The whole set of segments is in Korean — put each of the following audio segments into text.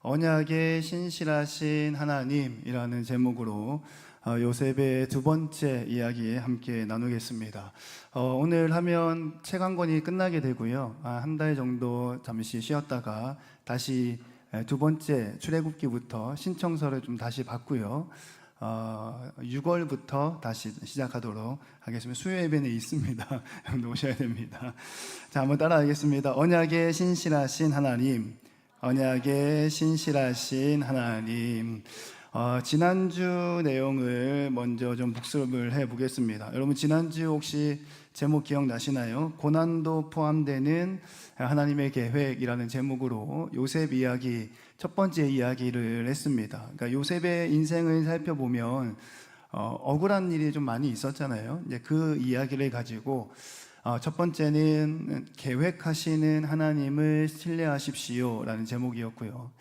언약의 신실하신 하나님이라는 제목으로 요셉의 두 번째 이야기 함께 나누겠습니다. 오늘 하면 책 한 권이 끝나게 되고요. 한 달 정도 잠시 쉬었다가 다시 두 번째 출애굽기부터 신청서를 좀 다시 받고요. 6월부터 다시 시작하도록 하겠습니다. 수요 예배는 있습니다. 오셔야 됩니다. 자, 한번 따라하겠습니다. 언약의 신실하신 하나님, 언약의 신실하신 하나님. 지난주 내용을 먼저 좀 복습을 해보겠습니다. 여러분, 지난주 혹시 제목 기억나시나요? 고난도 포함되는 하나님의 계획이라는 제목으로 요셉 이야기, 첫 번째 이야기를 했습니다. 그러니까 요셉의 인생을 살펴보면 억울한 일이 좀 많이 있었잖아요. 이제 그 이야기를 가지고 첫 번째는 계획하시는 하나님을 신뢰하십시오 라는 제목이었고요.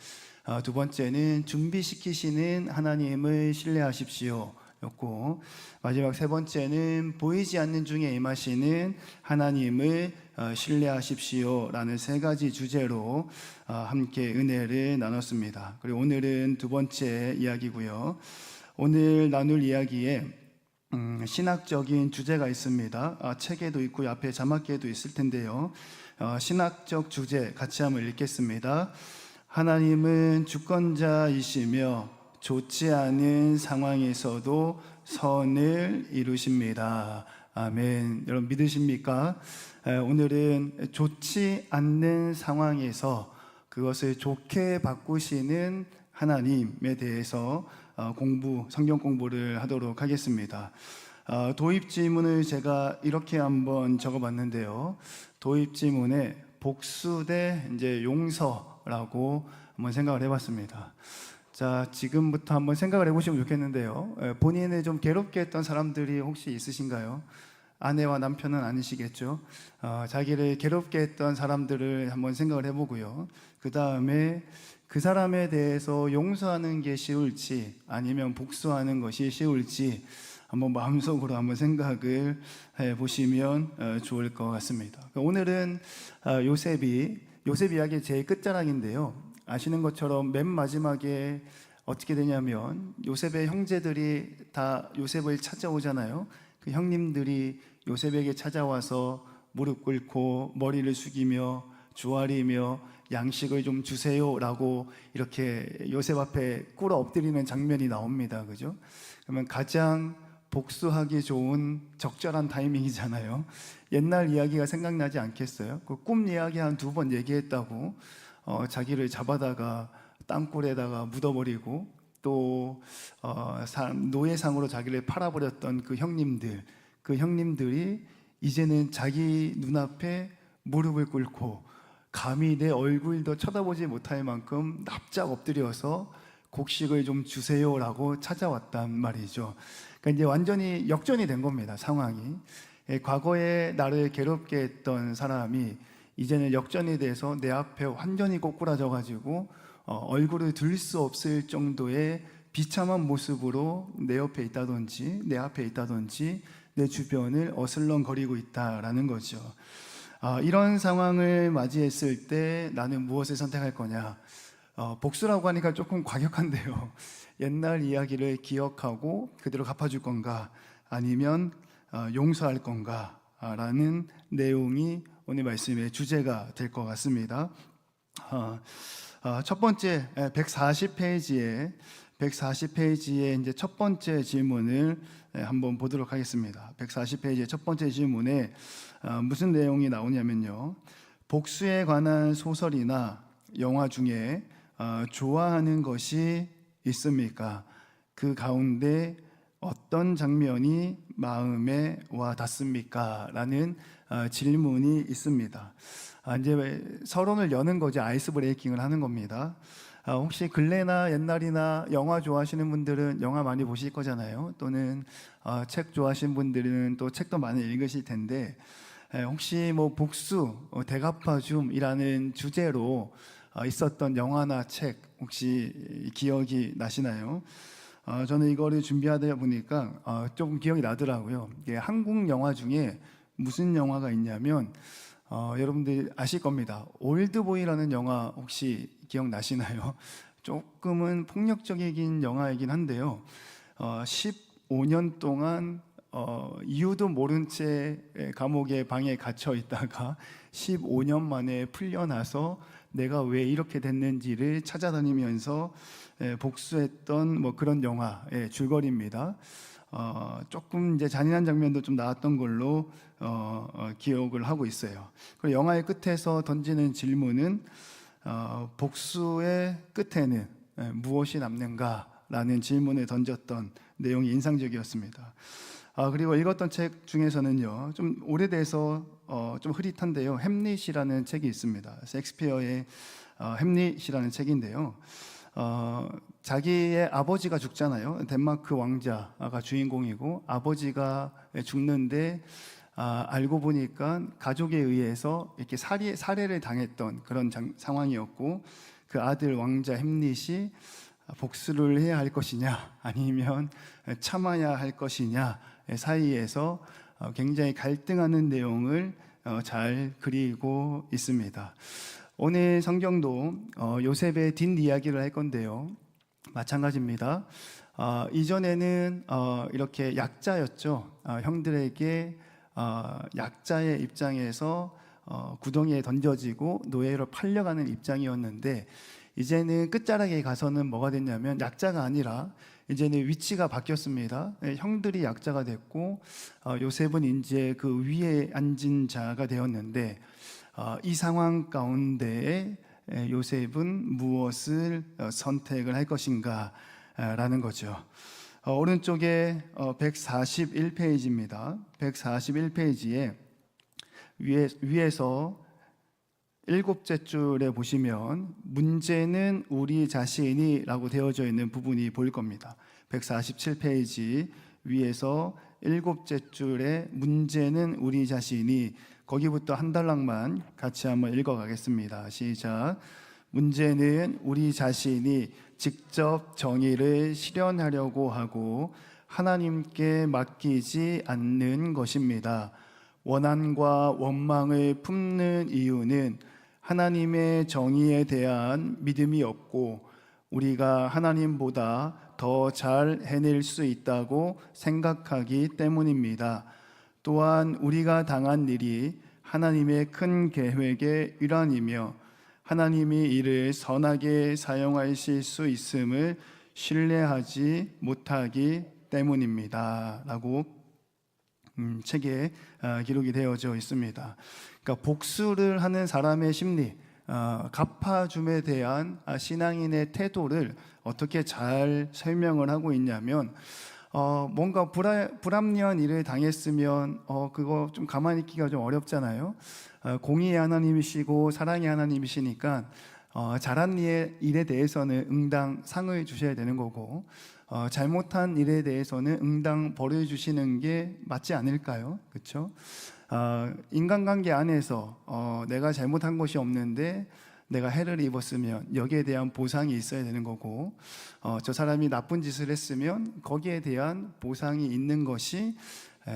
두 번째는 준비시키시는 하나님을 신뢰하십시오 였고, 마지막 세 번째는 보이지 않는 중에 임하시는 하나님을 신뢰하십시오 라는 세 가지 주제로 함께 은혜를 나눴습니다. 그리고 오늘은 두 번째 이야기고요. 오늘 나눌 이야기에 신학적인 주제가 있습니다. 책에도 있고 앞에 자막에도 있을 텐데요. 신학적 주제 같이 한번 읽겠습니다. 하나님은 주권자이시며 좋지 않은 상황에서도 선을 이루십니다. 아멘. 여러분 믿으십니까? 오늘은 좋지 않는 상황에서 그것을 좋게 바꾸시는 하나님에 대해서 성경 공부를 하도록 하겠습니다. 도입 지문을 제가 이렇게 한번 적어봤는데요. 도입 지문에 복수 대 이제 용서라고 한번 생각을 해봤습니다. 자, 지금부터 한번 생각을 해보시면 좋겠는데요. 본인을 좀 괴롭게 했던 사람들이 혹시 있으신가요? 아내와 남편은 아니시겠죠? 자기를 괴롭게 했던 사람들을 한번 생각을 해보고요. 그 다음에 그 사람에 대해서 용서하는 게 쉬울지 아니면 복수하는 것이 쉬울지 한번 마음속으로 한번 생각을 해보시면 좋을 것 같습니다. 오늘은 요셉 이야기의 제일 끝자락인데요. 아시는 것처럼 맨 마지막에 어떻게 되냐면 요셉의 형제들이 다 요셉을 찾아오잖아요. 그 형님들이 요셉에게 찾아와서 무릎 꿇고 머리를 숙이며 주아리며 양식을 좀 주세요라고 이렇게 요셉 앞에 꿇어 엎드리는 장면이 나옵니다. 그죠? 그러면 가장 복수하기 좋은 적절한 타이밍이잖아요. 옛날 이야기가 생각나지 않겠어요? 그 꿈 이야기 한 2번 얘기했다고 자기를 잡아다가 땅굴에다가 묻어버리고 또 노예상으로 자기를 팔아버렸던 그 형님들이 이제는 자기 눈앞에 무릎을 꿇고 감히 내 얼굴도 쳐다보지 못할 만큼 납작 엎드려서 곡식을 좀 주세요라고 찾아왔단 말이죠. 그러니까 이제 완전히 역전이 된 겁니다, 상황이. 과거에 나를 괴롭게 했던 사람이 이제는 역전이 돼서 내 앞에 완전히 꼬꾸라져 가지고 얼굴을 들 수 없을 정도의 비참한 모습으로 내 옆에 있다든지 내 앞에 있다든지 내 주변을 어슬렁거리고 있다라는 거죠. 이런 상황을 맞이했을 때 나는 무엇을 선택할 거냐? 복수라고 하니까 조금 과격한데요. 옛날 이야기를 기억하고 그대로 갚아줄 건가? 아니면 용서할 건가? 라는 내용이 오늘 말씀의 주제가 될 것 같습니다. 첫 번째 140페이지에 이제 첫 번째 질문을 한번 보도록 하겠습니다. 140페이지의 첫 번째 질문에 무슨 내용이 나오냐면요. 복수에 관한 소설이나 영화 중에 좋아하는 것이 있습니까? 그 가운데 어떤 장면이 마음에 와 닿습니까? 라는 질문이 있습니다. 이제 서론을 여는 거죠. 아이스 브레이킹을 하는 겁니다. 혹시 근래나 옛날이나 영화 좋아하시는 분들은 영화 많이 보실 거잖아요. 또는 책 좋아하시는 분들은 또 책도 많이 읽으실 텐데 혹시 뭐 복수, 대갚아줌이라는 주제로 있었던 영화나 책 혹시 기억이 나시나요? 저는 이거를 준비하다 보니까 조금 기억이 나더라고요. 이게 한국 영화 중에 무슨 영화가 있냐면 여러분들 아실 겁니다. 올드보이라는 영화 혹시 기억나시나요? 조금은 폭력적이긴 영화이긴 한데요. 15년 동안 이유도 모른 채 감옥의 방에 갇혀 있다가 15년 만에 풀려나서 내가 왜 이렇게 됐는지를 찾아다니면서 복수했던 뭐 그런 영화의 줄거리입니다. 조금 이제 잔인한 장면도 좀 나왔던 걸로 기억을 하고 있어요. 그리고 영화의 끝에서 던지는 질문은 복수의 끝에는 무엇이 남는가라는 질문을 던졌던 내용이 인상적이었습니다. 그리고 읽었던 책 중에서는요, 좀 오래돼서 좀 흐릿한데요, 햄릿이라는 책이 있습니다. 셰익스피어의 햄릿이라는 책인데요, 자기의 아버지가 죽잖아요. 덴마크 왕자가 주인공이고, 아버지가 죽는데 알고 보니까 가족에 의해서 이렇게 살해를 당했던 그런 상황이었고, 그 아들 왕자 햄릿이 복수를 해야 할 것이냐 아니면 참아야 할 것이냐 사이에서 굉장히 갈등하는 내용을 잘 그리고 있습니다. 오늘 성경도 요셉의 뒷이야기를 할 건데요, 마찬가지입니다. 이전에는 이렇게 약자였죠. 형들에게 약자의 입장에서 구덩이에 던져지고 노예로 팔려가는 입장이었는데, 이제는 끝자락에 가서는 뭐가 됐냐면 약자가 아니라 이제는 위치가 바뀌었습니다. 형들이 약자가 됐고 요셉은 이제 그 위에 앉은 자가 되었는데, 이 상황 가운데에 요셉은 무엇을 선택을 할 것인가 라는 거죠. 오른쪽에 141페이지입니다. 141페이지에 위에서 7째 줄에 보시면 문제는 우리 자신이 라고 되어져 있는 부분이 보일 겁니다. 147페이지 위에서 7째 줄에 문제는 우리 자신이, 거기부터 한 달락만 같이 한번 읽어가겠습니다. 시작. 문제는 우리 자신이 직접 정의를 실현하려고 하고 하나님께 맡기지 않는 것입니다. 원한과 원망을 품는 이유는 하나님의 정의에 대한 믿음이 없고 우리가 하나님보다 더 잘 해낼 수 있다고 생각하기 때문입니다. 또한 우리가 당한 일이 하나님의 큰 계획의 일환이며 하나님이 이를 선하게 사용하실 수 있음을 신뢰하지 못하기 때문입니다. 라고 책에 기록이 되어져 있습니다. 그러니까 복수를 하는 사람의 심리, 갚아줌에 대한 신앙인의 태도를 어떻게 잘 설명을 하고 있냐면, 뭔가 불합리한 일을 당했으면 그거 좀 가만히 있기가 좀 어렵잖아요. 공의의 하나님이시고 사랑의 하나님이시니까 잘한 일에 대해서는 응당 상을 주셔야 되는 거고, 잘못한 일에 대해서는 응당 벌을 주시는 게 맞지 않을까요? 그렇죠? 인간관계 안에서 내가 잘못한 것이 없는데 내가 해를 입었으면 여기에 대한 보상이 있어야 되는 거고, 저 사람이 나쁜 짓을 했으면 거기에 대한 보상이 있는 것이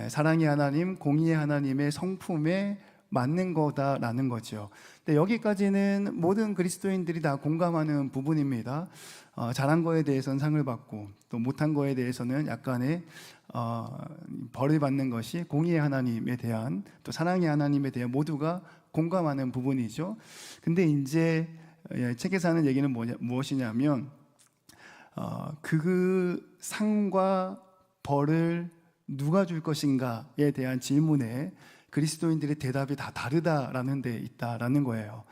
사랑의 하나님, 공의의 하나님의 성품에 맞는 거다라는 거죠. 근데 여기까지는 모든 그리스도인들이 다 공감하는 부분입니다. 잘한 거에 대해서는 상을 받고 또 못한 거에 대해서는 약간의 벌을 받는 것이 공의의 하나님에 대한, 또 사랑의 하나님에 대한 모두가 공감하는 부분이죠. 근데 이제 책에서 하는 얘기는 무엇이냐면, 그 상과 벌을 누가 줄 것인가에 대한 질문에 그리스도인들의 대답이 다 다르다라는 데 있다라는 거예요.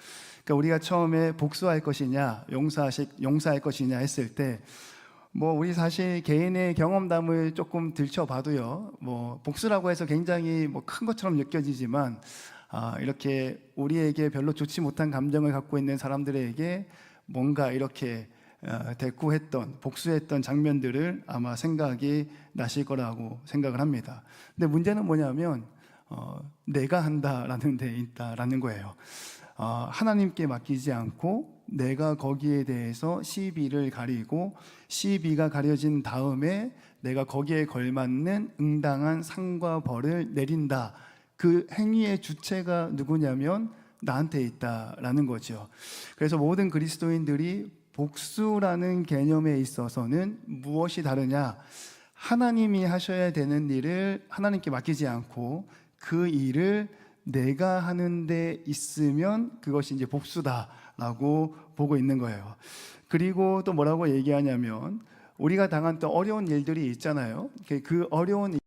그러니까 우리가 처음에 복수할 것이냐 용서할 것이냐 했을 때, 우리 사실 개인의 경험담을 조금 들춰봐도요, 복수라고 해서 굉장히 큰 것처럼 느껴지지만, 이렇게 우리에게 별로 좋지 못한 감정을 갖고 있는 사람들에게 뭔가 이렇게 대꾸했던, 복수했던 장면들을 아마 생각이 나실 거라고 생각을 합니다. 근데 문제는 뭐냐면 내가 한다라는 데 있다라는 거예요. 하나님께 맡기지 않고 내가 거기에 대해서 시비를 가리고, 시비가 가려진 다음에 내가 거기에 걸맞는 응당한 상과 벌을 내린다. 그 행위의 주체가 누구냐면 나한테 있다라는 거죠. 그래서 모든 그리스도인들이 복수라는 개념에 있어서는 무엇이 다르냐? 하나님이 하셔야 되는 일을 하나님께 맡기지 않고 그 일을 내가 하는 데 있으면 그것이 이제 복수다라고 보고 있는 거예요. 그리고 또 뭐라고 얘기하냐면 우리가 당한 또 어려운 일들이 있잖아요. 그 어려운 일이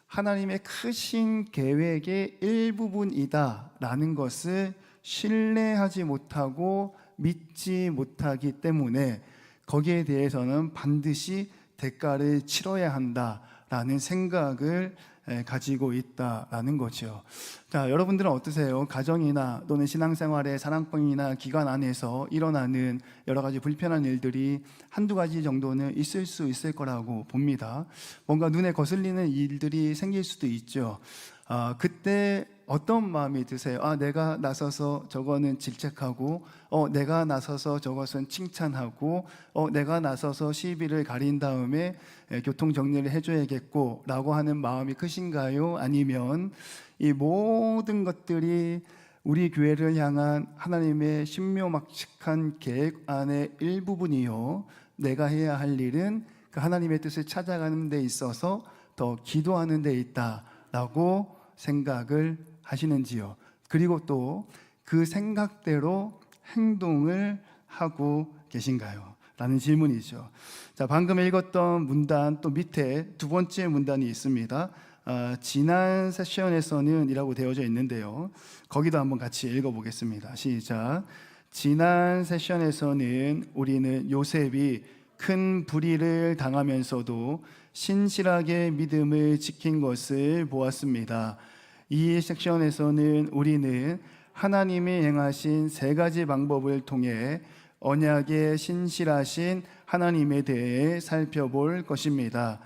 하나님의 크신 계획의 일부분이다라는 것을 신뢰하지 못하고 믿지 못하기 때문에 거기에 대해서는 반드시 대가를 치러야 한다라는 생각을 가지고 있다라는 거죠. 자, 여러분들은 어떠세요? 가정이나 또는 신앙생활의 사랑방이나 기관 안에서 일어나는 여러 가지 불편한 일들이 한두 가지 정도는 있을 수 있을 거라고 봅니다. 뭔가 눈에 거슬리는 일들이 생길 수도 있죠. 그때 어떤 마음이 드세요? 내가 나서서 저거는 질책하고, 내가 나서서 저것은 칭찬하고, 내가 나서서 시비를 가린 다음에 교통 정리를 해줘야겠고 라고 하는 마음이 크신가요? 아니면 이 모든 것들이 우리 교회를 향한 하나님의 신묘막측한 계획 안의 일부분이요, 내가 해야 할 일은 그 하나님의 뜻을 찾아가는 데 있어서 더 기도하는 데 있다라고 생각을 하시는지요? 그리고 또 그 생각대로 행동을 하고 계신가요? 라는 질문이죠. 자, 방금 읽었던 문단 또 밑에 두 번째 문단이 있습니다. 지난 세션에서는 이라고 되어져 있는데요. 거기도 한번 같이 읽어보겠습니다. 시작. 지난 세션에서는 우리는 요셉이 큰 불의를 당하면서도 신실하게 믿음을 지킨 것을 보았습니다. 이 섹션에서는 우리는 하나님이 행하신 세 가지 방법을 통해 언약에 신실하신 하나님에 대해 살펴볼 것입니다.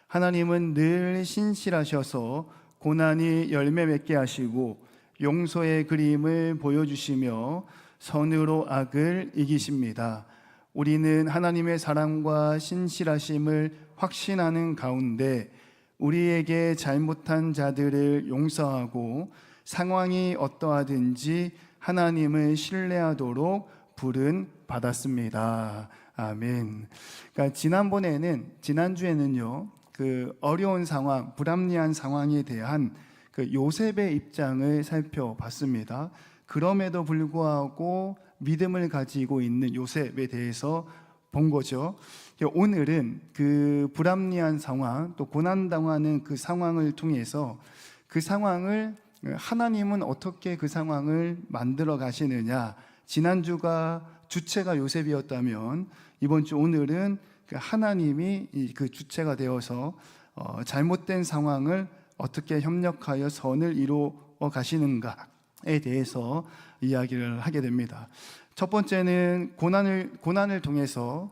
하나님은 늘 신실하셔서 고난이 열매 맺게 하시고 용서의 그림을 보여주시며 선으로 악을 이기십니다. 우리는 하나님의 사랑과 신실하심을 확신하는 가운데 우리에게 잘못한 자들을 용서하고 상황이 어떠하든지 하나님을 신뢰하도록 부른 받았습니다. 아멘. 그러니까 지난주에는요, 그 어려운 상황, 불합리한 상황에 대한 그 요셉의 입장을 살펴봤습니다. 그럼에도 불구하고 믿음을 가지고 있는 요셉에 대해서 본 거죠. 오늘은 그 불합리한 상황, 또 고난당하는 그 상황을 통해서 그 상황을 하나님은 어떻게 그 상황을 만들어 가시느냐. 지난주가 주체가 요셉이었다면 이번 주 오늘은 그 하나님이 그 주체가 되어서 잘못된 상황을 어떻게 협력하여 선을 이루어 가시는가에 대해서 이야기를 하게 됩니다. 첫 번째는 고난을 통해서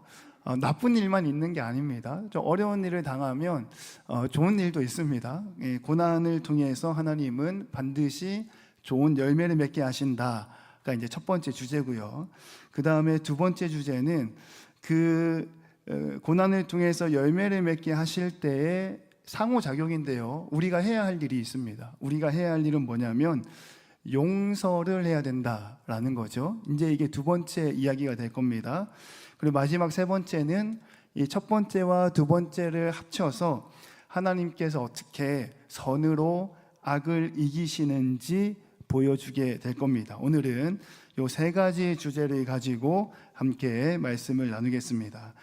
나쁜 일만 있는 게 아닙니다. 좀 어려운 일을 당하면 좋은 일도 있습니다. 고난을 통해서 하나님은 반드시 좋은 열매를 맺게 하신다가 이제 첫 번째 주제고요. 그 다음에 두 번째 주제는 그 고난을 통해서 열매를 맺게 하실 때의 상호작용인데요. 우리가 해야 할 일이 있습니다. 우리가 해야 할 일은 뭐냐면 용서를 해야 된다라는 거죠. 이제 이게 두 번째 이야기가 될 겁니다. 그리고 마지막 세 번째는 이 첫 번째와 두 번째를 합쳐서 하나님께서 어떻게 선으로 악을 이기시는지 보여주게 될 겁니다. 오늘은 이 세 가지 주제를 가지고 함께 말씀을 나누겠습니다.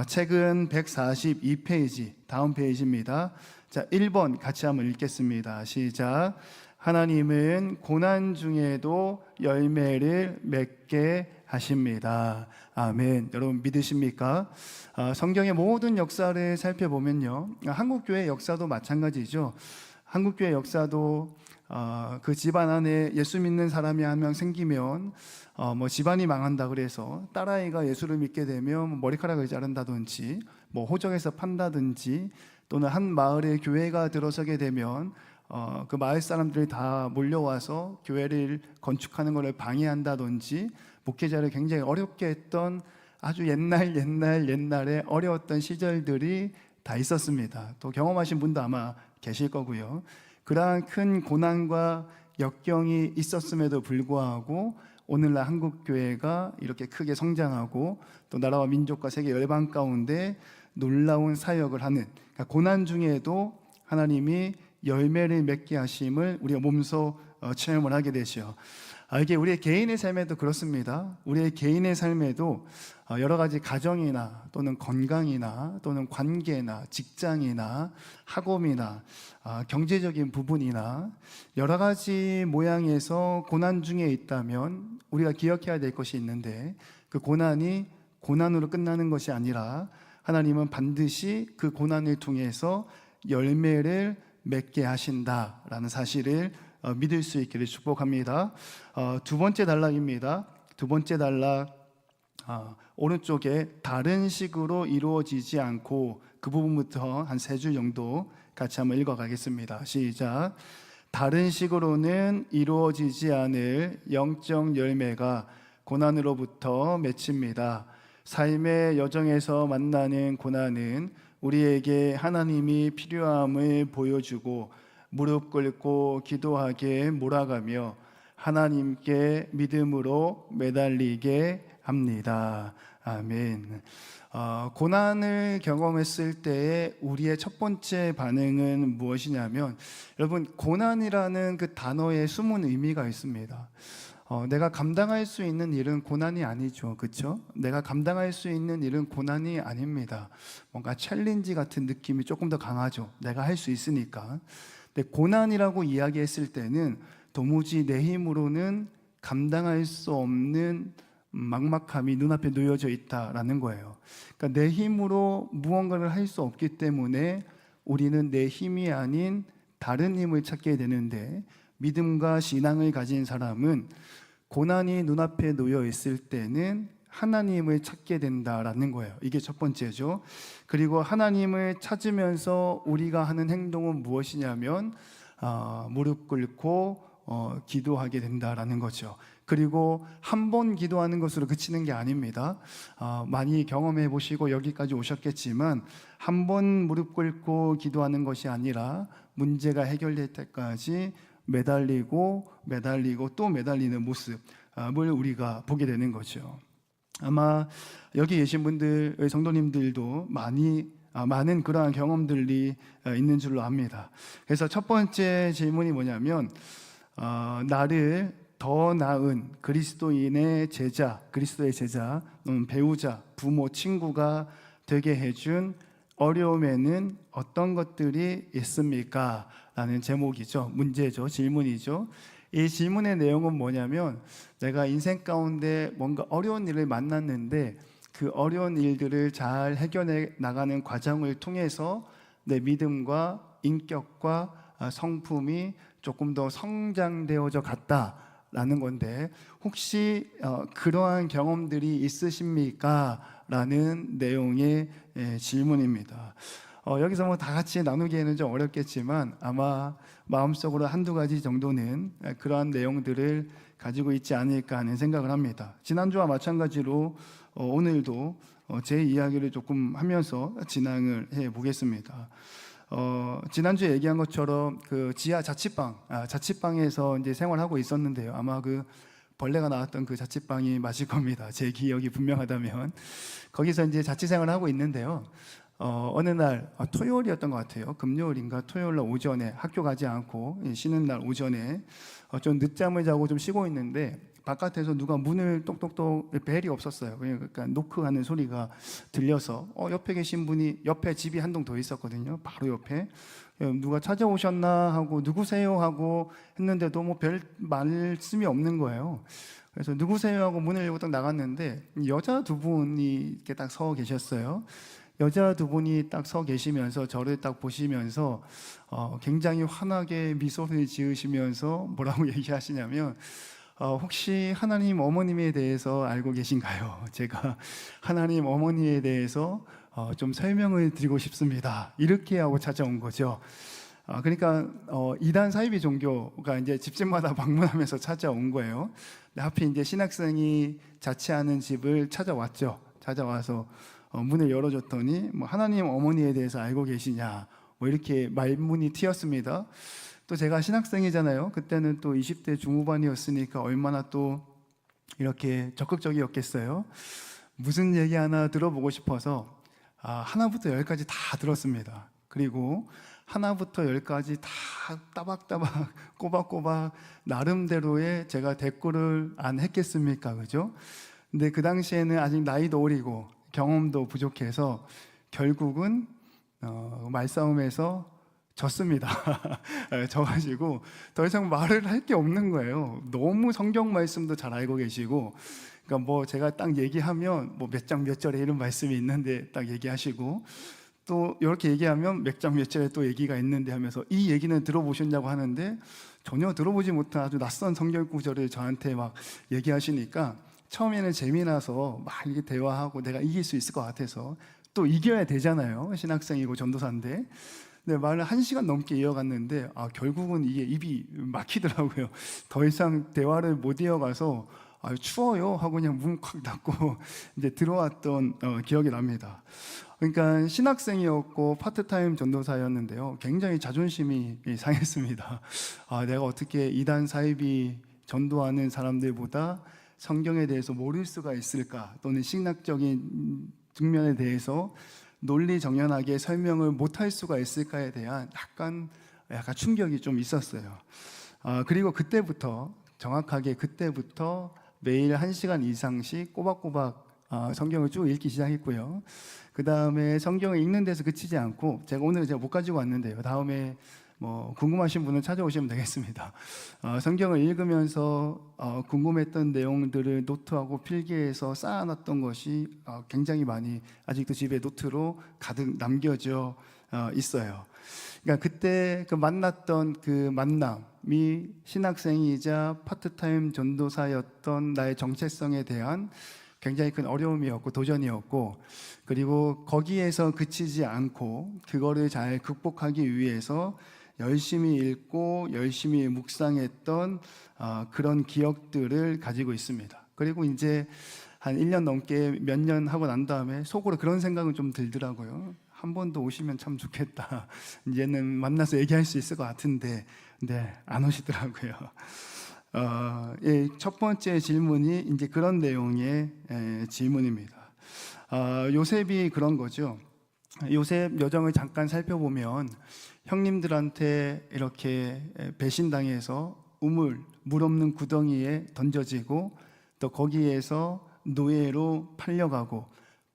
책은 142페이지, 다음 페이지입니다. 자, 1번 같이 한번 읽겠습니다. 시작. 하나님은 고난 중에도 열매를 맺게 하십니다. 아멘. 여러분 믿으십니까? 성경의 모든 역사를 살펴보면요, 한국교회 역사도 마찬가지죠. 한국교회 역사도 그 집안 안에 예수 믿는 사람이 한 명 생기면 뭐 집안이 망한다 그래서 딸아이가 예수를 믿게 되면 머리카락을 자른다든지 뭐 호적에서 판다든지, 또는 한 마을에 교회가 들어서게 되면 그 마을 사람들이 다 몰려와서 교회를 건축하는 것을 방해한다든지, 목회자를 굉장히 어렵게 했던 아주 옛날에 어려웠던 시절들이 다 있었습니다. 또 경험하신 분도 아마 계실 거고요. 그러한 큰 고난과 역경이 있었음에도 불구하고 오늘날 한국 교회가 이렇게 크게 성장하고 또 나라와 민족과 세계 열방 가운데 놀라운 사역을 하는, 그러니까 고난 중에도 하나님이 열매를 맺게 하심을 우리가 몸소 체험을 하게 되죠. 이게 우리의 개인의 삶에도 그렇습니다. 우리의 개인의 삶에도 여러 가지 가정이나 또는 건강이나 또는 관계나 직장이나 학업이나 경제적인 부분이나 여러 가지 모양에서 고난 중에 있다면 우리가 기억해야 될 것이 있는데, 그 고난이 고난으로 끝나는 것이 아니라 하나님은 반드시 그 고난을 통해서 열매를 맺게 하신다라는 사실을 믿을 수 있기를 축복합니다. 두 번째 단락입니다. 두 번째 단락 오른쪽에 다른 식으로 이루어지지 않고, 그 부분부터 한 세 줄 정도 같이 한번 읽어가겠습니다. 시작. 다른 식으로는 이루어지지 않을 영적 열매가 고난으로부터 맺힙니다. 삶의 여정에서 만나는 고난은 우리에게 하나님이 필요함을 보여주고 무릎 꿇고 기도하게 몰아가며 하나님께 믿음으로 매달리게 합니다. 아멘. 고난을 경험했을 때의 우리의 첫 번째 반응은 무엇이냐면, 여러분, 고난이라는 그 단어에 숨은 의미가 있습니다. 내가 감당할 수 있는 일은 고난이 아니죠. 그렇죠? 내가 감당할 수 있는 일은 고난이 아닙니다. 뭔가 챌린지 같은 느낌이 조금 더 강하죠. 내가 할 수 있으니까. 근데 고난이라고 이야기했을 때는 도무지 내 힘으로는 감당할 수 없는 막막함이 눈앞에 놓여져 있다라는 거예요. 그러니까 내 힘으로 무언가를 할 수 없기 때문에 우리는 내 힘이 아닌 다른 힘을 찾게 되는데, 믿음과 신앙을 가진 사람은 고난이 눈앞에 놓여 있을 때는 하나님을 찾게 된다라는 거예요. 이게 첫 번째죠. 그리고 하나님을 찾으면서 우리가 하는 행동은 무엇이냐면 무릎 꿇고 기도하게 된다라는 거죠. 그리고 한 번 기도하는 것으로 그치는 게 아닙니다. 많이 경험해 보시고 여기까지 오셨겠지만, 한 번 무릎 꿇고 기도하는 것이 아니라 문제가 해결될 때까지 매달리고 또 매달리는 모습을 우리가 보게 되는 거죠. 아마 여기 계신 분들, 성도님들도 많은 그러한 경험들이 있는 줄로 압니다. 그래서 첫 번째 질문이 뭐냐면, 나를 더 나은 그리스도의 제자, 배우자, 부모, 친구가 되게 해준 어려움에는 어떤 것들이 있습니까? 라는 제목이죠. 문제죠. 질문이죠. 이 질문의 내용은 뭐냐면, 내가 인생 가운데 뭔가 어려운 일을 만났는데 그 어려운 일들을 잘 해결해 나가는 과정을 통해서 내 믿음과 인격과 성품이 조금 더 성장되어져 갔다라는 건데, 혹시 그러한 경험들이 있으십니까? 라는 내용의 질문입니다. 여기서 뭐 다 같이 나누기에는 좀 어렵겠지만 아마 마음속으로 한두 가지 정도는 그러한 내용들을 가지고 있지 않을까 하는 생각을 합니다. 지난주와 마찬가지로 오늘도 제 이야기를 조금 하면서 진행을 해 보겠습니다. 지난주에 얘기한 것처럼 그 지하 자취방에서 이제 생활하고 있었는데요. 아마 그 벌레가 나왔던 그 자취방이 맞을 겁니다. 제 기억이 분명하다면. 거기서 이제 자취 생활을 하고 있는데요. 어느 날 토요일이었던 것 같아요. 금요일인가 토요일 날 오전에, 학교 가지 않고 쉬는 날 오전에 좀 늦잠을 자고 좀 쉬고 있는데, 바깥에서 누가 문을 똑똑똑, 벨이 없었어요. 그러니까 노크하는 소리가 들려서 옆에 계신 분이, 옆에 집이 한 동 더 있었거든요. 바로 옆에. 누가 찾아오셨나 하고 누구세요 하고 했는데도 뭐 별 말씀이 없는 거예요. 그래서 누구세요 하고 문을 열고 딱 나갔는데 여자 두 분이 이렇게 딱 서 계셨어요. 여자 두 분이 딱 서 계시면서 저를 딱 보시면서 굉장히 환하게 미소를 지으시면서 뭐라고 얘기하시냐면, 혹시 하나님 어머님에 대해서 알고 계신가요? 제가 하나님 어머니에 대해서 좀 설명을 드리고 싶습니다. 이렇게 하고 찾아온 거죠. 그러니까 이단 사이비 종교가 이제 집집마다 방문하면서 찾아온 거예요. 하필 이제 신학생이 자취하는 집을 찾아왔죠. 찾아와서 문을 열어줬더니 뭐 하나님 어머니에 대해서 알고 계시냐, 뭐 이렇게 말문이 튀었습니다. 또 제가 신학생이잖아요. 그때는 또 20대 중후반이었으니까 얼마나 또 이렇게 적극적이었겠어요? 무슨 얘기 하나 들어보고 싶어서 하나부터 열까지 다 들었습니다. 그리고 하나부터 열까지 다 따박따박 꼬박꼬박 나름대로의 제가 대꾸를 안 했겠습니까? 그죠? 근데 그 당시에는 아직 나이도 어리고 경험도 부족해서 결국은 말싸움에서 졌습니다. 져가지고 더 이상 말을 할 게 없는 거예요. 너무 성경 말씀도 잘 알고 계시고, 그러니까 뭐 제가 딱 얘기하면 뭐 몇 장 몇 절에 이런 말씀이 있는데 딱 얘기하시고, 또 이렇게 얘기하면 몇 장 몇 절에 또 얘기가 있는데 하면서 이 얘기는 들어보셨냐고 하는데 전혀 들어보지 못한 아주 낯선 성경 구절을 저한테 막 얘기하시니까 처음에는 재미나서 막 이렇게 대화하고 내가 이길 수 있을 것 같아서, 또 이겨야 되잖아요. 신학생이고 전도사인데. 네, 말을 1시간 넘게 이어갔는데 결국은 이게 입이 막히더라고요. 더 이상 대화를 못 이어가서 추워요 하고 그냥 문 콱 닫고 이제 들어왔던 기억이 납니다. 그러니까 신학생이었고 파트타임 전도사였는데요, 굉장히 자존심이 상했습니다. 내가 어떻게 이단 사이비 전도하는 사람들보다 성경에 대해서 모를 수가 있을까, 또는 신학적인 측면에 대해서 논리정연하게 설명을 못할 수가 있을까에 대한 약간 충격이 좀 있었어요. 그리고 그때부터, 정확하게 그때부터 매일 1시간 이상씩 꼬박꼬박 성경을 쭉 읽기 시작했고요. 그 다음에 성경을 읽는 데서 그치지 않고, 오늘 제가 못 가지고 왔는데요, 다음에 뭐 궁금하신 분은 찾아오시면 되겠습니다. 성경을 읽으면서 궁금했던 내용들을 노트하고 필기해서 쌓아놨던 것이 굉장히 많이 아직도 집에 노트로 가득 남겨져 있어요. 그러니까 그때 그 만났던 그 만남이 신학생이자 파트타임 전도사였던 나의 정체성에 대한 굉장히 큰 어려움이었고 도전이었고, 그리고 거기에서 그치지 않고 그거를 잘 극복하기 위해서 열심히 읽고 열심히 묵상했던 그런 기억들을 가지고 있습니다. 그리고 이제 한 1년 넘게 몇 년 하고 난 다음에 속으로 그런 생각은 좀 들더라고요. 한 번 더 오시면 참 좋겠다. 이제는 만나서 얘기할 수 있을 것 같은데, 네, 안 오시더라고요. 첫 번째 질문이 이제 그런 내용의 질문입니다. 요셉이 그런 거죠. 요셉 여정을 잠깐 살펴보면 형님들한테 이렇게 배신당해서 물 없는 구덩이에 던져지고, 또 거기에서 노예로 팔려가고,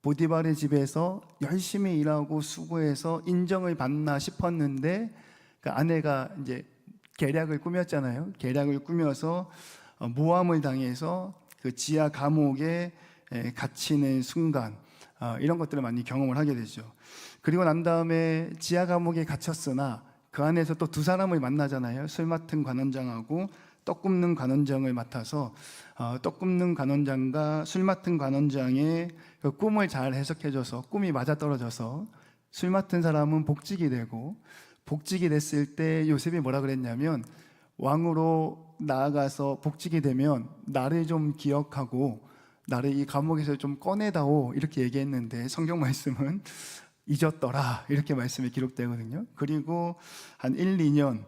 보디발의 집에서 열심히 일하고 수고해서 인정을 받나 싶었는데 그 아내가 이제 계략을 꾸몄잖아요. 계략을 꾸며서 모함을 당해서 그 지하 감옥에 갇히는 순간, 이런 것들을 많이 경험을 하게 되죠. 그리고 난 다음에 지하 감옥에 갇혔으나 그 안에서 또 두 사람을 만나잖아요. 술 맡은 관원장하고 떡 굽는 관원장을 맡아서 떡 굽는 관원장과 술 맡은 관원장의 그 꿈을 잘 해석해줘서 꿈이 맞아떨어져서 술 맡은 사람은 복직이 되고, 복직이 됐을 때 요셉이 뭐라 그랬냐면, 왕으로 나아가서 복직이 되면 나를 좀 기억하고 나를 이 감옥에서 좀 꺼내다오, 이렇게 얘기했는데 성경 말씀은 잊었더라, 이렇게 말씀이 기록되거든요. 그리고 한 1, 2년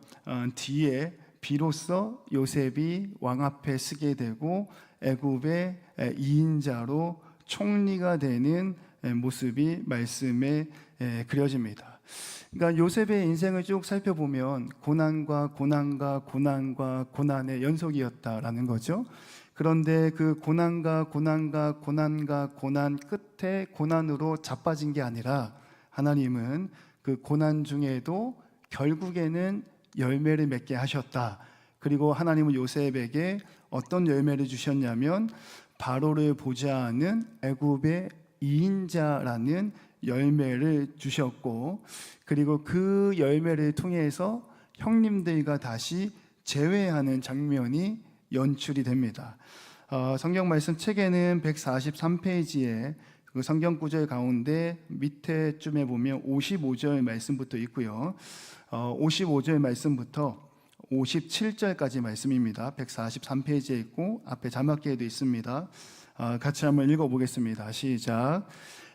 뒤에 비로소 요셉이 왕 앞에 서게 되고 애굽의 2인자로 총리가 되는 모습이 말씀에 그려집니다. 그러니까 요셉의 인생을 쭉 살펴보면 고난과 고난과 고난과 고난의 연속이었다라는 거죠. 그런데 그 고난과 고난과 고난과 고난 끝에 고난으로 자빠진 게 아니라 하나님은 그 고난 중에도 결국에는 열매를 맺게 하셨다. 그리고 하나님은 요셉에게 어떤 열매를 주셨냐면 바로를 보좌하는 애굽의 2인자라는 열매를 주셨고, 그리고 그 열매를 통해서 형님들과 다시 재회하는 장면이 연출이 됩니다. 성경 말씀 책에는 143페이지에 그 성경 구절 가운데 밑에쯤에 보면 55절 말씀부터 있고요. 55절 말씀부터 57절까지 말씀입니다. 143페이지에 있고 앞에 자막기에도 있습니다. 같이 한번 읽어보겠습니다. 시작.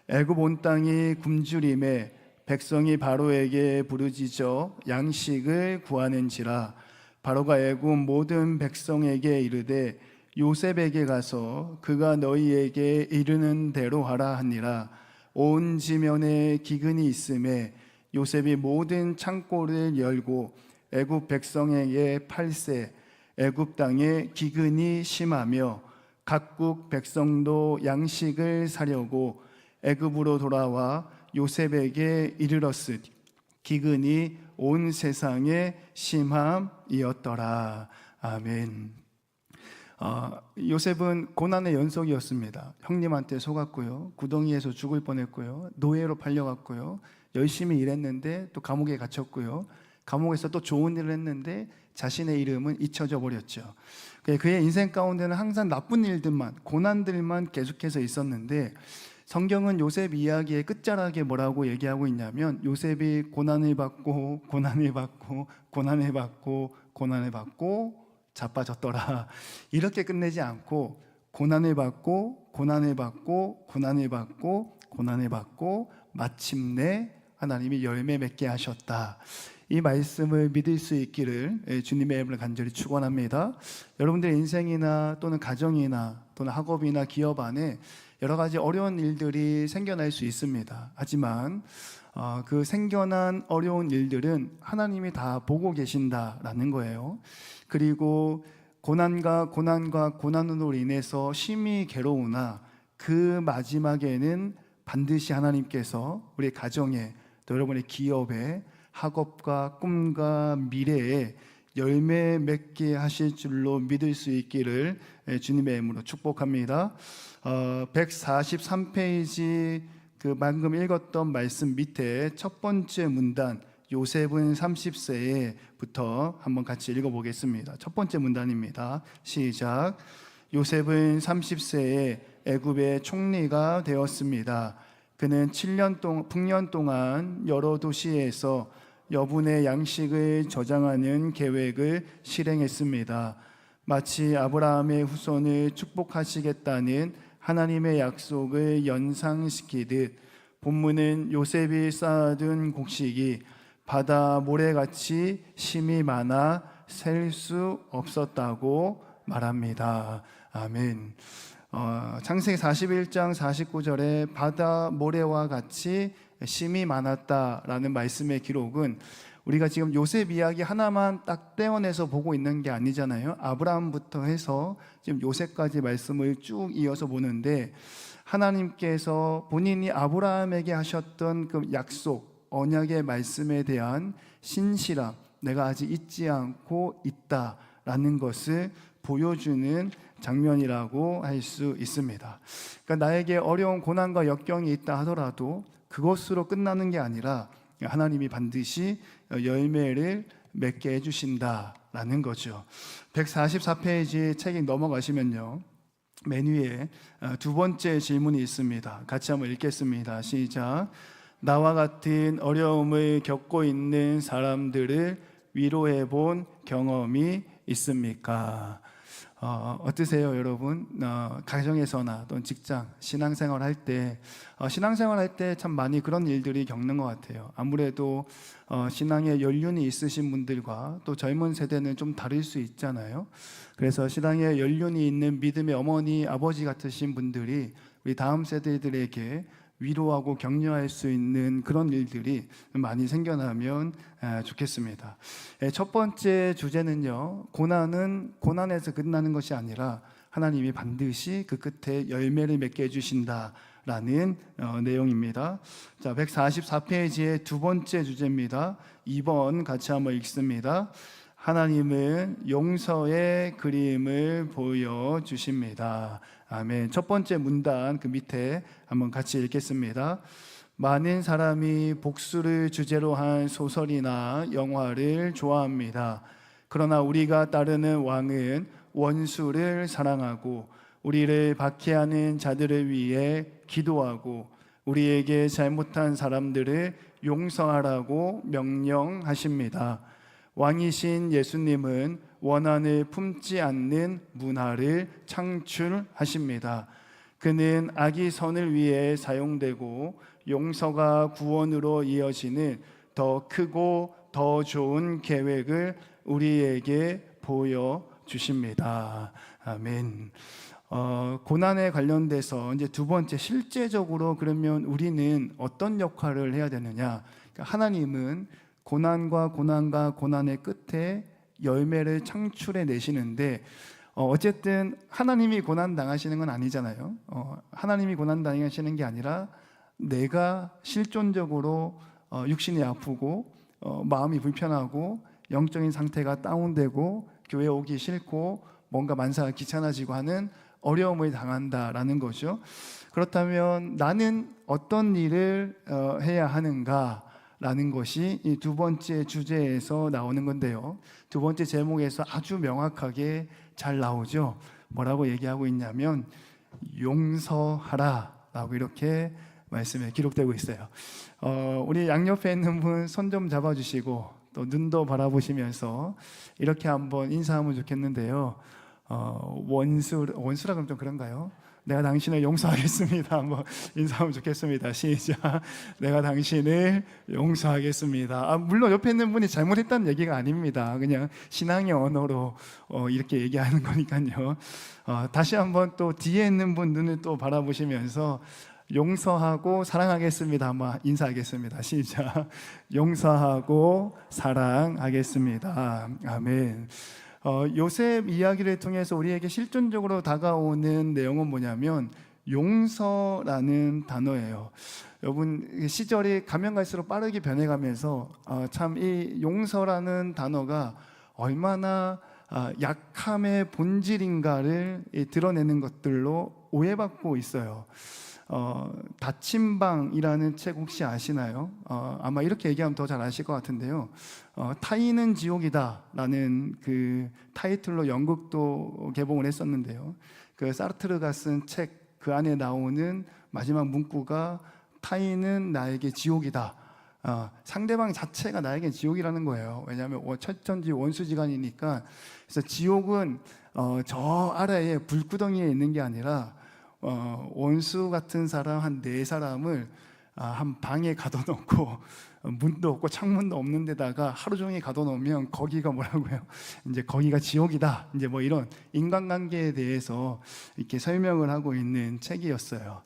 애굽 온 땅이 굶주림에 백성이 바로에게 부르짖어 양식을 구하는지라. 바로가 애굽 모든 백성에게 이르되 요셉에게 가서 그가 너희에게 이르는 대로 하라 하니라. 온 지면에 기근이 있음에 요셉이 모든 창고를 열고 애굽 백성에게 팔세. 애굽 땅에 기근이 심하며 각국 백성도 양식을 사려고 애굽으로 돌아와 요셉에게 이르렀으니 기근이 온 세상에 심함이었더라. 아멘. 요셉은 고난의 연속이었습니다. 형님한테 속았고요, 구덩이에서 죽을 뻔했고요, 노예로 팔려갔고요, 열심히 일했는데 또 감옥에 갇혔고요, 감옥에서 또 좋은 일을 했는데 자신의 이름은 잊혀져 버렸죠. 그의 인생 가운데는 항상 나쁜 일들만, 고난들만 계속해서 있었는데, 성경은 요셉 이야기의 끝자락에 뭐라고 얘기하고 있냐면, 요셉이 고난을 받고 고난을 받고 고난을 받고 고난을 받고 자빠졌더라, 이렇게 끝내지 않고 고난을 받고 고난을 받고 고난을 받고 고난을 받고 마침내 하나님이 열매 맺게 하셨다. 이 말씀을 믿을 수 있기를 주님의 이름으로 간절히 축원합니다. 여러분들의 인생이나 또는 가정이나 또는 학업이나 기업 안에 여러 가지 어려운 일들이 생겨날 수 있습니다. 하지만 그 생겨난 어려운 일들은 하나님이 다 보고 계신다라는 거예요. 그리고 고난으로 인해서 심히 괴로우나 그 마지막에는 반드시 하나님께서 우리 가정에, 또 여러분의 기업에, 학업과 꿈과 미래에 열매 맺게 하실 줄로 믿을 수 있기를 주님의 이름으로 축복합니다. 143페이지 그 방금 읽었던 말씀 밑에 첫 번째 문단, 요셉은 30세에부터 한번 같이 읽어보겠습니다. 첫 번째 문단입니다. 시작. 요셉은 30세에 애굽의 총리가 되었습니다. 그는 9년 동안 여러 도시에서 여분의 양식을 저장하는 계획을 실행했습니다. 마치 아브라함의 후손을 축복하시겠다는 하나님의 약속을 연상시키듯 본문은 요셉이 쌓아둔 곡식이 바다 모래같이 심이 많아 셀 수 없었다고 말합니다. 아멘. 창세기 41장 49절에 바다 모래와 같이 심이 많았다라는 말씀의 기록은 우리가 지금 요셉 이야기 하나만 딱 떼어내서 보고 있는 게 아니잖아요. 아브라함부터 해서 지금 요셉까지 말씀을 쭉 이어서 보는데, 하나님께서 본인이 아브라함에게 하셨던 그 약속, 언약의 말씀에 대한 신실함, 내가 아직 잊지 않고 있다라는 것을 보여주는 장면이라고 할 수 있습니다. 그러니까 나에게 어려운 고난과 역경이 있다 하더라도 그것으로 끝나는 게 아니라 하나님이 반드시 열매를 맺게 해주신다라는 거죠. 144페이지 책이 넘어가시면요, 맨 위에 두 번째 질문이 있습니다. 같이 한번 읽겠습니다. 시작. 나와 같은 어려움을 겪고 있는 사람들을 위로해 본 경험이 있습니까? 어떠세요, 여러분? 가정에서나 또는 직장, 신앙생활 할 때 참 많이 그런 일들이 겪는 것 같아요. 아무래도 신앙에 연륜이 있으신 분들과 또 젊은 세대는 좀 다를 수 있잖아요. 그래서 신앙에 연륜이 있는 믿음의 어머니, 아버지 같으신 분들이 우리 다음 세대들에게 위로하고 격려할 수 있는 그런 일들이 많이 생겨나면 좋겠습니다. 첫 번째 주제는요, 고난은 고난에서 끝나는 것이 아니라 하나님이 반드시 그 끝에 열매를 맺게 해주신다라는 내용입니다. 자, 144페이지의 두 번째 주제입니다. 2번 같이 한번 읽습니다. 하나님은 용서의 그림을 보여주십니다. 아멘. 첫 번째 문단 그 밑에 한번 같이 읽겠습니다. 많은 사람이 복수를 주제로 한 소설이나 영화를 좋아합니다. 그러나 우리가 따르는 왕은 원수를 사랑하고 우리를 박해하는 자들을 위해 기도하고 우리에게 잘못한 사람들을 용서하라고 명령하십니다. 왕이신 예수님은 원한을 품지 않는 문화를 창출하십니다. 그는 악이 선을 위해 사용되고 용서가 구원으로 이어지는 더 크고 더 좋은 계획을 우리에게 보여주십니다. 주십니다. 아멘. 고난에 관련돼서 이제 두 번째, 실제적으로 그러면 우리는 어떤 역할을 해야 되느냐? 그러니까 하나님은 고난과 고난의 끝에 열매를 창출해 내시는데, 어쨌든 하나님이 고난 당하시는 건 아니잖아요. 하나님이 고난 당하시는 게 아니라 내가 실존적으로 육신이 아프고 마음이 불편하고 영적인 상태가 다운되고 교회 오기 싫고 뭔가 만사가 귀찮아지고 하는 어려움을 당한다라는 거죠. 그렇다면 나는 어떤 일을 해야 하는가라는 것이 이 두 번째 주제에서 나오는 건데요. 두 번째 제목에서 아주 명확하게 잘 나오죠. 뭐라고 얘기하고 있냐면 용서하라라고 이렇게 말씀에 기록되고 있어요. 우리 양옆에 있는 분 손 좀 잡아주시고 또 눈도 바라보시면서 이렇게 한번 인사하면 좋겠는데요. 원수라 그러면 좀 그런가요? 내가 당신을 용서하겠습니다. 한번 인사하면 좋겠습니다. 시작. 내가 당신을 용서하겠습니다. 물론 옆에 있는 분이 잘못했다는 얘기가 아닙니다. 그냥 신앙의 언어로 이렇게 얘기하는 거니까요. 다시 한번 또 뒤에 있는 분 눈을 또 바라보시면서 용서하고 사랑하겠습니다. 한번 인사하겠습니다. 시작. 용서하고 사랑하겠습니다. 아멘. 요셉 이야기를 통해서 우리에게 실존적으로 다가오는 내용은 뭐냐면 용서라는 단어예요. 여러분, 시절이 가면 갈수록 빠르게 변해가면서 참 이 용서라는 단어가 얼마나 약함의 본질인가를 드러내는 것들로 오해받고 있어요. 다침방이라는 책 혹시 아시나요? 아마 이렇게 얘기하면 더 잘 아실 것 같은데요. 타인은 지옥이다라는 그 타이틀로 연극도 개봉을 했었는데요. 그 사르트르가 쓴 책 그 안에 나오는 마지막 문구가 타인은 나에게 지옥이다. 상대방 자체가 나에게 지옥이라는 거예요. 왜냐하면 철천지 원수지간이니까. 그래서 지옥은 저 아래에 불구덩이에 있는 게 아니라 원수 같은 사람 한 4사람을 한 방에 가둬놓고 문도 없고 창문도 없는 데다가 하루 종일 가둬놓으면 거기가 뭐라고요? 이제 거기가 지옥이다. 이제 뭐 이런 인간관계에 대해서 이렇게 설명을 하고 있는 책이었어요.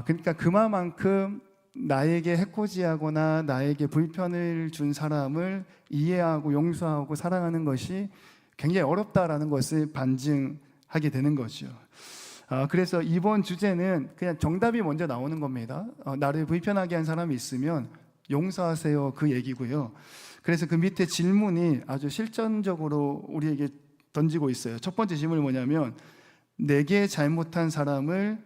그러니까 그만큼 나에게 해코지하거나 나에게 불편을 준 사람을 이해하고 용서하고 사랑하는 것이 굉장히 어렵다라는 것을 반증하게 되는 거죠. 그래서 이번 주제는 그냥 정답이 먼저 나오는 겁니다. 나를 불편하게 한 사람이 있으면 용서하세요, 그 얘기고요. 그래서 그 밑에 질문이 아주 실전적으로 우리에게 던지고 있어요. 첫 번째 질문이 뭐냐면 내게 잘못한 사람을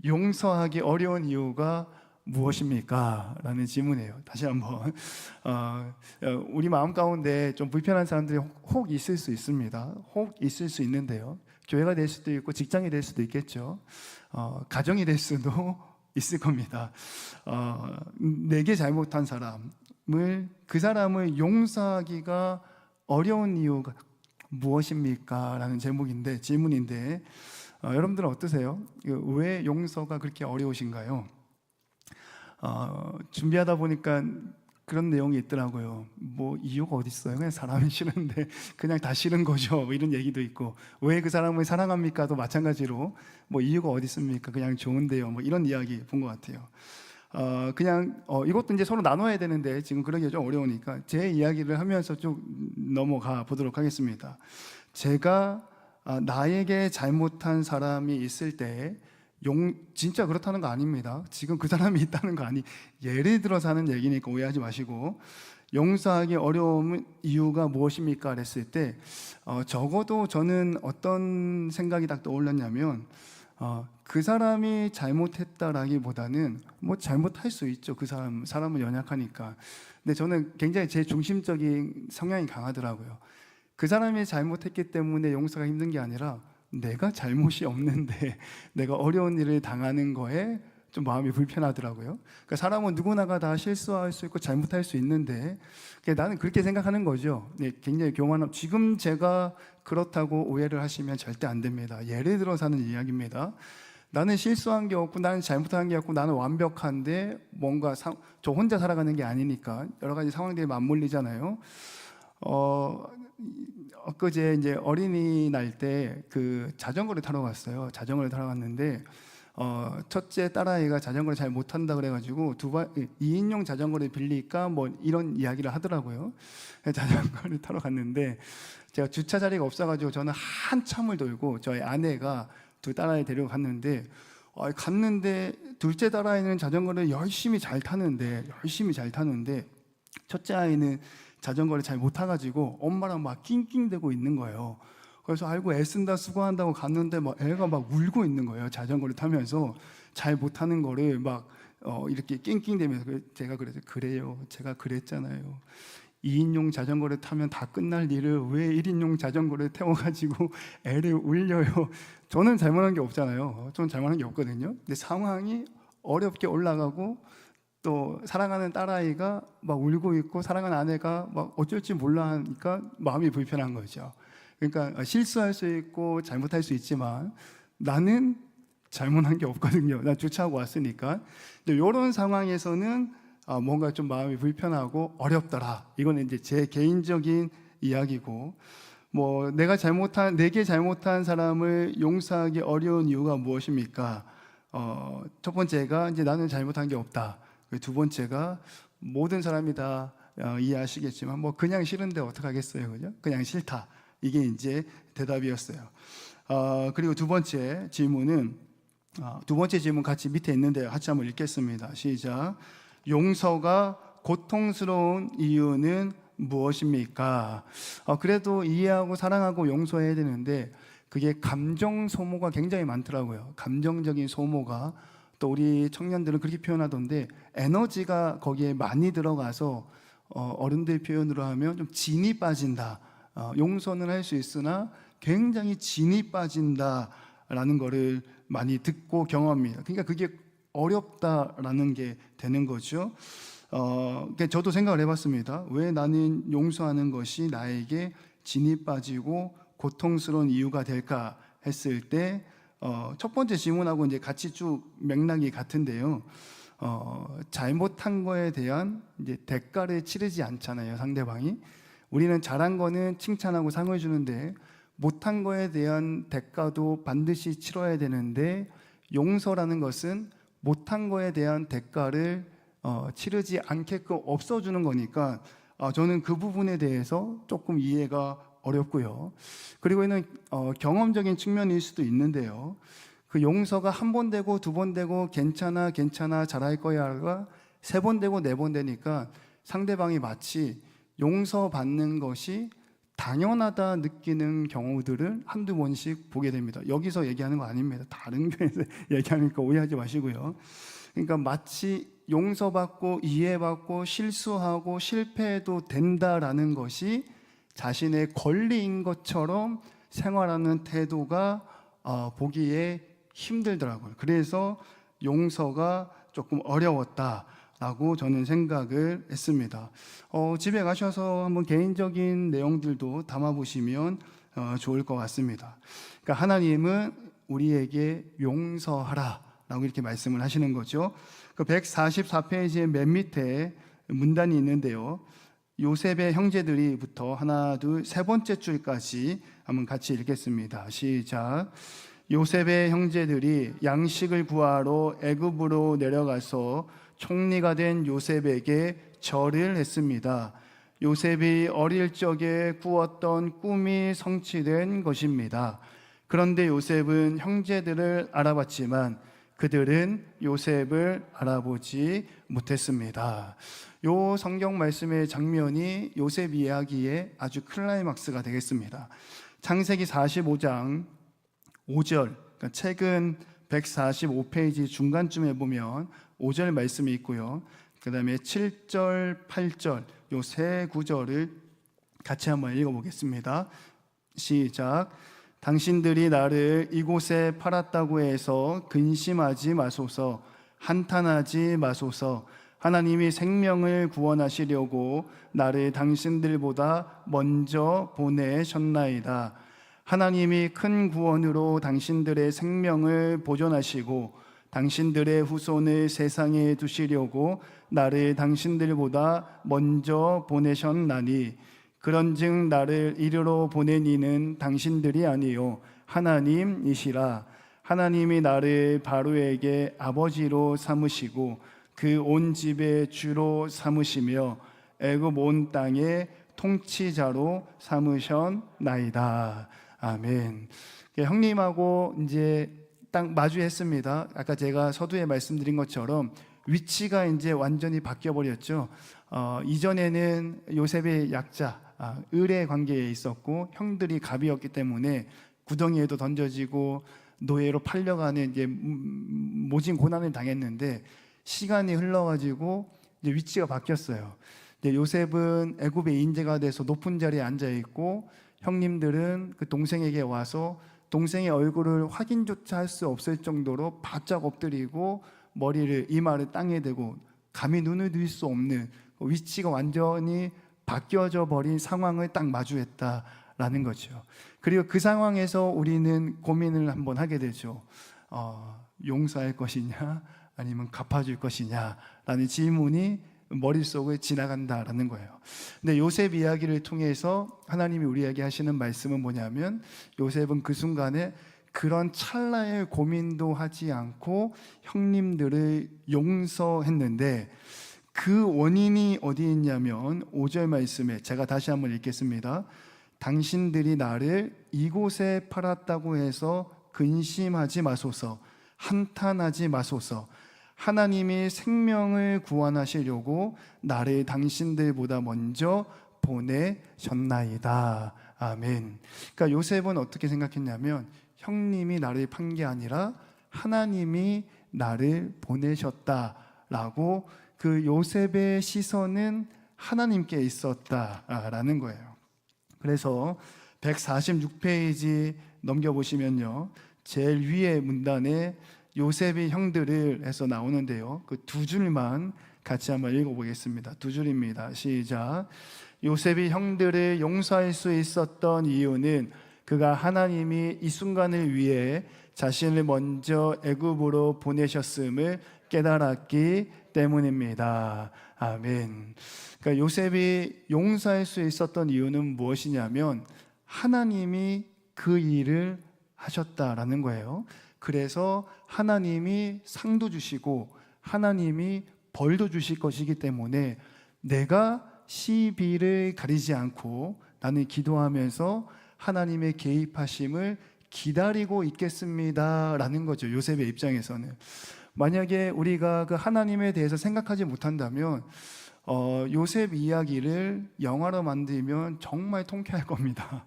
용서하기 어려운 이유가 무엇입니까? 라는 질문이에요. 다시 한번 우리 마음 가운데 좀 불편한 사람들이 혹 있을 수 있습니다. 혹 있을 수 있는데요. 교회가 될 수도 있고 직장이 될 수도 있겠죠. 가정이 될 수도 있을 겁니다. 내게 잘못한 사람을 그 사람을 용서하기가 어려운 이유가 무엇입니까? 라는 질문인데 여러분들은 어떠세요? 왜 용서가 그렇게 어려우신가요? 준비하다 보니까 그런 내용이 있더라고요. 뭐 이유가 어디 있어요? 그냥 사람이 싫은데 그냥 다 싫은 거죠. 뭐 이런 얘기도 있고 왜 그 사람을 사랑합니까?도 마찬가지로 뭐 이유가 어디 있습니까? 그냥 좋은데요. 뭐 이런 이야기 본 것 같아요. 그냥 이것도 이제 서로 나눠야 되는데 지금 그러기가 좀 어려우니까 제 이야기를 하면서 쭉 넘어가 보도록 하겠습니다. 제가 나에게 잘못한 사람이 있을 때 진짜 그렇다는 거 아닙니다. 지금 그 사람이 있다는 거 예를 들어서 하는 얘기니까 오해하지 마시고 용서하기 어려운 이유가 무엇입니까? 그랬을 때 적어도 저는 어떤 생각이 딱 떠올랐냐면 그 사람이 잘못했다라기보다는 뭐 잘못할 수 있죠. 그 사람은 연약하니까. 근데 저는 굉장히 제 중심적인 성향이 강하더라고요. 그 사람이 잘못했기 때문에 용서가 힘든 게 아니라 내가 잘못이 없는데 내가 어려운 일을 당하는 거에 좀 마음이 불편하더라고요. 그러니까 사람은 누구나가 다 실수할 수 있고 잘못할 수 있는데 나는 그렇게 생각하는 거죠. 굉장히 교만함. 지금 제가 그렇다고 오해를 하시면 절대 안 됩니다. 예를 들어서 하는 이야기입니다. 나는 실수한 게 없고 나는 잘못한 게 없고 나는 완벽한데 뭔가 저 혼자 살아가는 게 아니니까 여러 가지 상황들이 맞물리잖아요. 엊그제 이제 어린이날 때 그 자전거를 타러 갔어요. 자전거를 타러 갔는데 첫째 딸아이가 자전거를 잘 못한다 그래가지고 2인용 자전거를 빌릴까 뭐 이런 이야기를 하더라고요. 자전거를 타러 갔는데 제가 주차 자리가 없어가지고 저는 한참을 돌고 저희 아내가 두 딸아이 데리고 갔는데 둘째 딸아이는 자전거를 열심히 잘 타는데 첫째 아이는 자전거를 잘 못 타가지고 엄마랑 막 낑낑대고 있는 거예요. 그래서 아이고 애쓴다 수고한다고 갔는데 막 애가 막 울고 있는 거예요. 자전거를 타면서 잘 못 타는 거를 막 이렇게 낑낑대면서 제가 그래요. 제가 그랬잖아요. 2인용 자전거를 타면 다 끝날 일을 왜 1인용 자전거를 태워가지고 애를 울려요. 저는 잘못한 게 없잖아요. 저는 잘못한 게 없거든요. 근데 상황이 어렵게 올라가고 또 사랑하는 딸아이가 막 울고 있고 사랑하는 아내가 막 어쩔지 몰라 하니까 마음이 불편한 거죠. 그러니까 실수할 수 있고 잘못할 수 있지만 나는 잘못한 게 없거든요. 나 주차하고 왔으니까. 근데 이런 상황에서는 뭔가 좀 마음이 불편하고 어렵더라. 이거는 이제 제 개인적인 이야기고, 뭐 내게 잘못한 사람을 용서하기 어려운 이유가 무엇입니까? 첫 번째가 이제 나는 잘못한 게 없다. 두 번째가 모든 사람이 다 이해하시겠지만 뭐 그냥 싫은데 어떡하겠어요, 그죠? 그냥 싫다. 이게 이제 대답이었어요. 그리고 두 번째 질문 같이 밑에 있는데 같이 한번 읽겠습니다. 시작. 용서가 고통스러운 이유는 무엇입니까? 그래도 이해하고 사랑하고 용서해야 되는데 그게 감정 소모가 굉장히 많더라고요. 감정적인 소모가. 또 우리 청년들은 그렇게 표현하던데 에너지가 거기에 많이 들어가서 어른들 표현으로 하면 좀 진이 빠진다. 용서는 할 수 있으나 굉장히 진이 빠진다라는 거를 많이 듣고 경험합니다. 그러니까 그게 어렵다라는 게 되는 거죠. 그러니까 저도 생각을 해봤습니다. 왜 나는 용서하는 것이 나에게 진이 빠지고 고통스러운 이유가 될까 했을 때 첫 번째 질문하고 이제 같이 쭉 맥락이 같은데요. 잘못한 거에 대한 이제 대가를 치르지 않잖아요, 상대방이. 우리는 잘한 거는 칭찬하고 상을 주는데 못한 거에 대한 대가도 반드시 치러야 되는데 용서라는 것은 못한 거에 대한 대가를 치르지 않게끔 없어주는 거니까 저는 그 부분에 대해서 조금 이해가 어렵고요. 그리고 이는 경험적인 측면일 수도 있는데요. 그 용서가 한 번 되고 두 번 되고 괜찮아 잘할 거야가 세 번 되고 네 번 되니까 상대방이 마치 용서받는 것이 당연하다 느끼는 경우들을 한두 번씩 보게 됩니다. 여기서 얘기하는 거 아닙니다. 다른 교회에서 얘기하니까 오해하지 마시고요. 그러니까 마치 용서받고 이해받고 실수하고 실패해도 된다라는 것이 자신의 권리인 것처럼 생활하는 태도가 보기에 힘들더라고요. 그래서 용서가 조금 어려웠다라고 저는 생각을 했습니다. 집에 가셔서 한번 개인적인 내용들도 담아보시면 좋을 것 같습니다. 그러니까 하나님은 우리에게 용서하라라고 이렇게 말씀을 하시는 거죠. 그 144페이지의 맨 밑에 문단이 있는데요. 요셉의 형제들이부터 하나, 둘, 세 번째 줄까지 한번 같이 읽겠습니다. 시작. 요셉의 형제들이 양식을 구하러 애굽으로 내려가서 총리가 된 요셉에게 절을 했습니다. 요셉이 어릴 적에 꾸었던 꿈이 성취된 것입니다. 그런데 요셉은 형제들을 알아봤지만 그들은 요셉을 알아보지 못했습니다. 요 성경 말씀의 장면이 요셉 이야기의 아주 클라이막스가 되겠습니다. 창세기 45장 5절, 그러니까 책은 145페이지 중간쯤에 보면 5절 말씀이 있고요. 그 다음에 7절, 8절 요 세 구절을 같이 한번 읽어보겠습니다. 시작. 당신들이 나를 이곳에 팔았다고 해서 근심하지 마소서, 한탄하지 마소서. 하나님이 생명을 구원하시려고 나를 당신들보다 먼저 보내셨나이다. 하나님이 큰 구원으로 당신들의 생명을 보존하시고 당신들의 후손을 세상에 두시려고 나를 당신들보다 먼저 보내셨나니 그런즉 나를 이리로 보낸 이는 당신들이 아니요 하나님이시라. 하나님이 나를 바로에게 아버지로 삼으시고 그 온 집의 주로 삼으시며 애굽 온 땅의 통치자로 삼으셨나이다. 아멘. 형님하고 이제 딱 마주했습니다. 아까 제가 서두에 말씀드린 것처럼 위치가 이제 완전히 바뀌어 버렸죠. 이전에는 요셉의 약자, 을의 관계에 있었고 형들이 갑이었기 때문에 구덩이에도 던져지고 노예로 팔려가는 이제 모진 고난을 당했는데, 시간이 흘러가지고 이제 위치가 바뀌었어요. 이제 요셉은 애굽의 인재가 돼서 높은 자리에 앉아 있고, 형님들은 그 동생에게 와서 동생의 얼굴을 확인조차 할 수 없을 정도로 바짝 엎드리고 머리를 이마를 땅에 대고 감히 눈을 들 수 없는 위치가 완전히 바뀌어져 버린 상황을 딱 마주했다라는 거죠. 그리고 그 상황에서 우리는 고민을 한번 하게 되죠. 용서할 것이냐 아니면 갚아줄 것이냐라는 질문이 머릿속을 지나간다라는 거예요. 근데 요셉 이야기를 통해서 하나님이 우리에게 하시는 말씀은 뭐냐면, 요셉은 그 순간에 그런 찰나의 고민도 하지 않고 형님들을 용서했는데, 그 원인이 어디 있냐면 5절 말씀에 제가 다시 한번 읽겠습니다. 당신들이 나를 이곳에 팔았다고 해서 근심하지 마소서, 한탄하지 마소서. 하나님이 생명을 구원하시려고 나를 당신들보다 먼저 보내셨나이다. 아멘. 그러니까 요셉은 어떻게 생각했냐면, 형님이 나를 판 게 아니라 하나님이 나를 보내셨다라고, 그 요셉의 시선은 하나님께 있었다라는 거예요. 그래서 146페이지 넘겨보시면요, 제일 위에 문단에 요셉의 형들을 해서 나오는데요, 그 두 줄만 같이 한번 읽어보겠습니다. 두 줄입니다. 시작. 요셉이 형들을 용서할 수 있었던 이유는 그가 하나님이 이 순간을 위해 자신을 먼저 애굽으로 보내셨음을 깨달았기 때문입니다. 아멘. 그러니까 요셉이 용서할 수 있었던 이유는 무엇이냐면, 하나님이 그 일을 하셨다라는 거예요. 그래서 하나님이 상도 주시고 하나님이 벌도 주실 것이기 때문에 내가 시비를 가리지 않고 나는 기도하면서 하나님의 개입하심을 기다리고 있겠습니다라는 거죠. 요셉의 입장에서는. 만약에 우리가 그 하나님에 대해서 생각하지 못한다면 요셉 이야기를 영화로 만들면 정말 통쾌할 겁니다.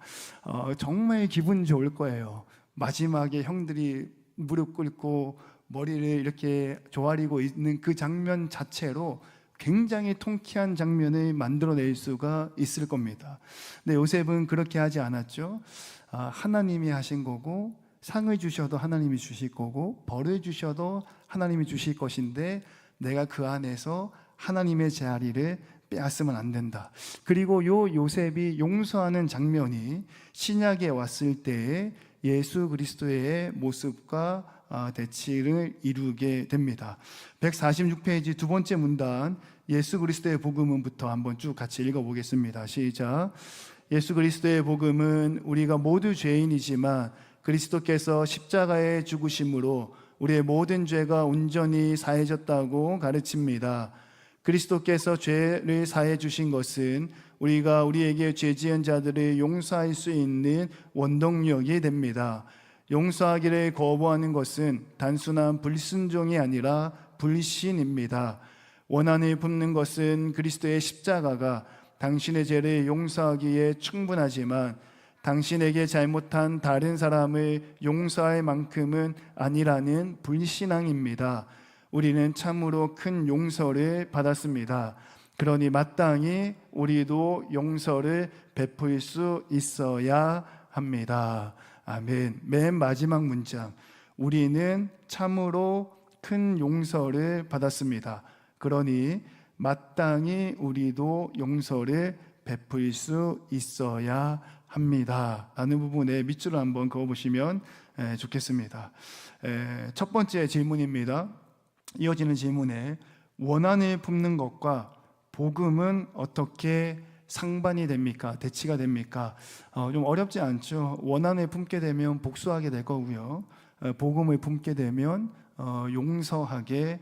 정말 기분 좋을 거예요. 마지막에 형들이 무릎 꿇고 머리를 이렇게 조아리고 있는 그 장면 자체로 굉장히 통쾌한 장면을 만들어낼 수가 있을 겁니다. 근데 요셉은 그렇게 하지 않았죠. 하나님이 하신 거고, 상을 주셔도 하나님이 주실 거고, 벌을 주셔도 하나님이 주실 것인데 내가 그 안에서 하나님의 자리를 빼앗으면 안 된다. 그리고 요셉이 용서하는 장면이 신약에 왔을 때에 예수 그리스도의 모습과 대치를 이루게 됩니다. 146페이지 두 번째 문단, 예수 그리스도의 복음은부터 한번 쭉 같이 읽어보겠습니다. 시작. 예수 그리스도의 복음은 우리가 모두 죄인이지만 그리스도께서 십자가에 죽으심으로 우리의 모든 죄가 온전히 사해졌다고 가르칩니다. 그리스도께서 죄를 사해 주신 것은 우리가 우리에게 죄 지은 자들을 용서할 수 있는 원동력이 됩니다. 용서하기를 거부하는 것은 단순한 불순종이 아니라 불신입니다. 원한을 품는 것은 그리스도의 십자가가 당신의 죄를 용서하기에 충분하지만 당신에게 잘못한 다른 사람을 용서할 만큼은 아니라는 불신앙입니다. 우리는 참으로 큰 용서를 받았습니다. 그러니 마땅히 우리도 용서를 베풀 수 있어야 합니다. 아멘. 맨 마지막 문장, 우리는 참으로 큰 용서를 받았습니다. 그러니 마땅히 우리도 용서를 베풀 수 있어야 합니다 라는 부분에 밑줄을 한번 그어보시면 좋겠습니다. 첫 번째 질문입니다. 이어지는 질문에 원한을 품는 것과 복음은 어떻게 상반이 됩니까? 대치가 됩니까? 좀 어렵지 않죠. 원한을 품게 되면 복수하게 될 거고요. 복음을 품게 되면 용서하게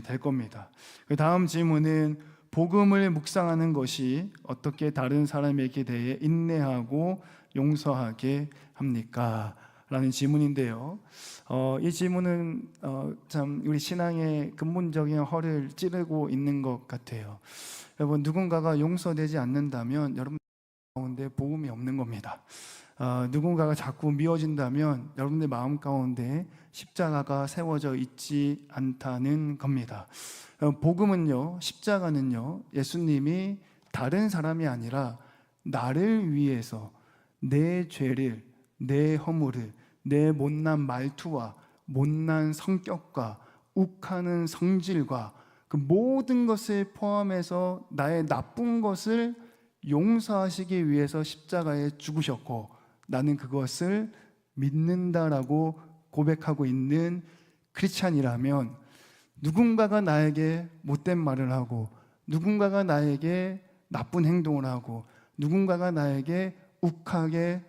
될 겁니다. 그 다음 질문은 복음을 묵상하는 것이 어떻게 다른 사람에게 대해 인내하고 용서하게 합니까? 라는 질문인데요. 이 질문은 참 우리 신앙의 근본적인 허를 찌르고 있는 것 같아요. 여러분, 누군가가 용서되지 않는다면 여러분 가운데 복음이 없는 겁니다. 누군가가 자꾸 미워진다면 여러분들 마음 가운데 십자가가 세워져 있지 않다는 겁니다. 복음은요, 십자가는요, 예수님이 다른 사람이 아니라 나를 위해서 내 죄를, 내 허물을, 내 못난 말투와 못난 성격과 욱하는 성질과 그 모든 것을 포함해서 나의 나쁜 것을 용서하시기 위해서 십자가에 죽으셨고, 나는 그것을 믿는다라고 고백하고 있는 크리스찬이라면, 누군가가 나에게 못된 말을 하고, 누군가가 나에게 나쁜 행동을 하고, 누군가가 나에게 욱하게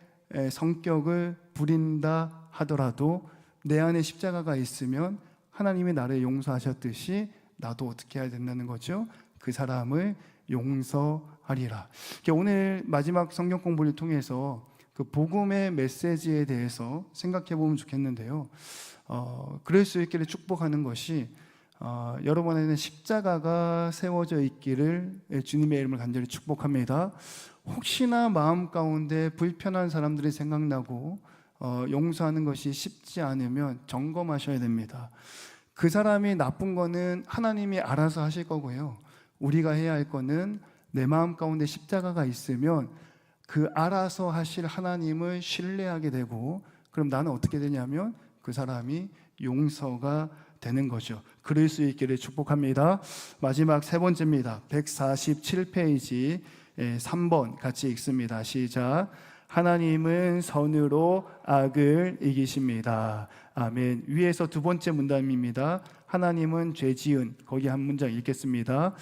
성격을 부린다 하더라도 내 안에 십자가가 있으면 하나님이 나를 용서하셨듯이 나도 어떻게 해야 된다는 거죠? 그 사람을 용서하리라. 오늘 마지막 성경 공부를 통해서 그 복음의 메시지에 대해서 생각해 보면 좋겠는데요. 그럴 수 있기를 축복하는 것이 여러분 안에는 십자가가 세워져 있기를 주님의 이름을 간절히 축복합니다. 혹시나 마음 가운데 불편한 사람들이 생각나고 용서하는 것이 쉽지 않으면 점검하셔야 됩니다. 그 사람이 나쁜 거는 하나님이 알아서 하실 거고요. 우리가 해야 할 거는 내 마음 가운데 십자가가 있으면 그 알아서 하실 하나님을 신뢰하게 되고, 그럼 나는 어떻게 되냐면 그 사람이 용서가 되는 거죠. 그럴 수 있기를 축복합니다. 마지막 세 번째입니다. 147페이지 3번 같이 읽습니다. 시작. 하나님은 선으로 악을 이기십니다. 아멘. 위에서 두 번째 문단입니다. 하나님은 죄 지은, 거기 한 문장 읽겠습니다.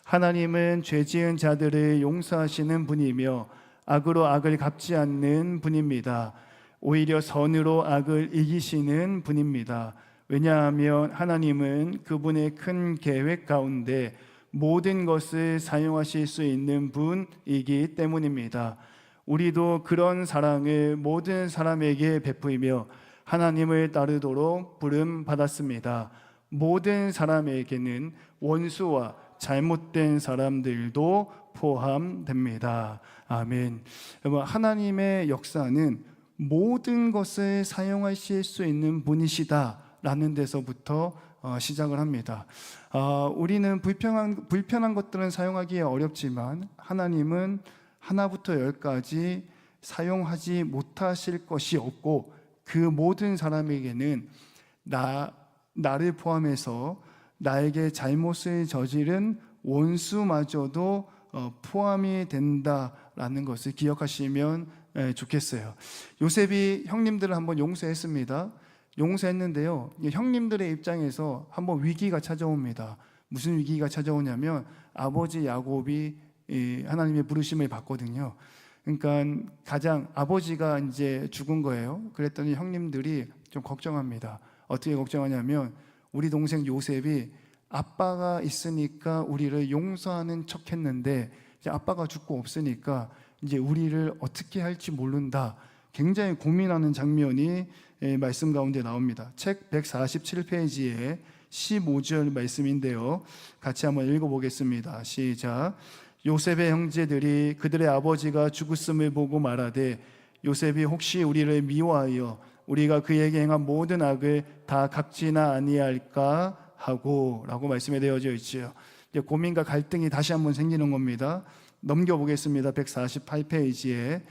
하나님은 죄 지은 자들을 용서하시는 분이며 악으로 악을 갚지 않는 분입니다. 오히려 선으로 악을 이기시는 분입니다. 왜냐하면 하나님은 그분의 큰 계획 가운데 모든 것을 사용하실 수 있는 분이기 때문입니다. 우리도 그런 사랑을 모든 사람에게 베풀며 하나님을 따르도록 부름 받았습니다. 모든 사람에게는 원수와 잘못된 사람들도 포함됩니다. 아멘. 여러분, 하나님의 역사는 모든 것을 사용하실 수 있는 분이시다라는 데서부터 시작을 합니다. 우리는 불편한 것들은 사용하기 어렵지만 하나님은 하나부터 열까지 사용하지 못하실 것이 없고, 그 모든 사람에게는 나를 포함해서 나에게 잘못을 저지른 원수마저도 포함이 된다라는 것을 기억하시면 좋겠어요. 요셉이 형님들을 한번 용서했습니다. 용서했는데요, 형님들의 입장에서 한번 위기가 찾아옵니다. 무슨 위기가 찾아오냐면 아버지 야곱이 하나님의 부르심을 받거든요. 그러니까 가장 아버지가 이제 죽은 거예요. 그랬더니 형님들이 좀 걱정합니다. 어떻게 걱정하냐면 우리 동생 요셉이 아빠가 있으니까 우리를 용서하는 척 했는데 이제 아빠가 죽고 없으니까 이제 우리를 어떻게 할지 모른다. 굉장히 고민하는 장면이 말씀 가운데 나옵니다. 책 147페이지에 15절 말씀인데요, 같이 한번 읽어보겠습니다. 시작. 요셉의 형제들이 그들의 아버지가 죽었음을 보고 말하되 요셉이 혹시 우리를 미워하여 우리가 그에게 행한 모든 악을 다 갚지나 아니할까 하고 라고 말씀이 되어져 있죠. 이제 고민과 갈등이 다시 한번 생기는 겁니다. 넘겨보겠습니다. 148페이지에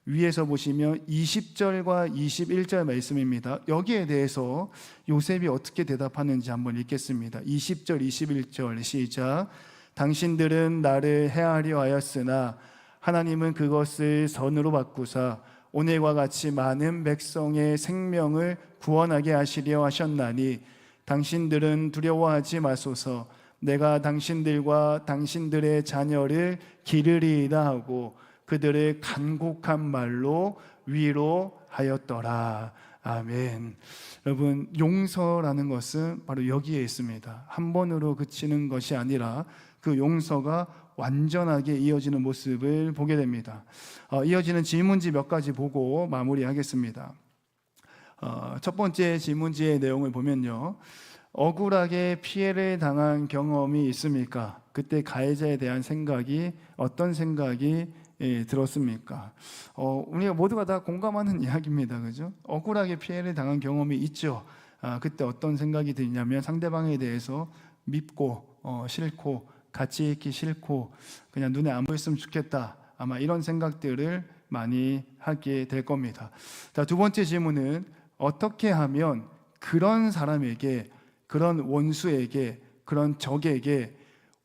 위에서 보시면 20절과 21절 말씀입니다. 여기에 대해서 요셉이 어떻게 대답하는지 한번 읽겠습니다. 20절, 21절 시작. 당신들은 나를 해하려 하였으나 하나님은 그것을 선으로 바꾸사 오늘과 같이 많은 백성의 생명을 구원하게 하시려 하셨나니 당신들은 두려워하지 마소서. 내가 당신들과 당신들의 자녀를 기르리이다 하고 그들을 간곡한 말로 위로하였더라. 아멘. 여러분, 용서라는 것은 바로 여기에 있습니다. 한 번으로 그치는 것이 아니라 그 용서가 완전하게 이어지는 모습을 보게 됩니다. 이어지는 질문지 몇 가지 보고 마무리하겠습니다. 첫 번째 질문지의 내용을 보면요, 억울하게 피해를 당한 경험이 있습니까? 그때 가해자에 대한 생각이 어떤 생각이 들었습니까? 우리가 모두가 다 공감하는 이야기입니다. 그죠? 억울하게 피해를 당한 경험이 있죠. 그때 어떤 생각이 드냐면 상대방에 대해서 밉고 싫고 같이 있기 싫고 그냥 눈에 안 보였으면 좋겠다. 아마 이런 생각들을 많이 하게 될 겁니다. 자, 두 번째 질문은 어떻게 하면 그런 사람에게, 그런 원수에게, 그런 적에게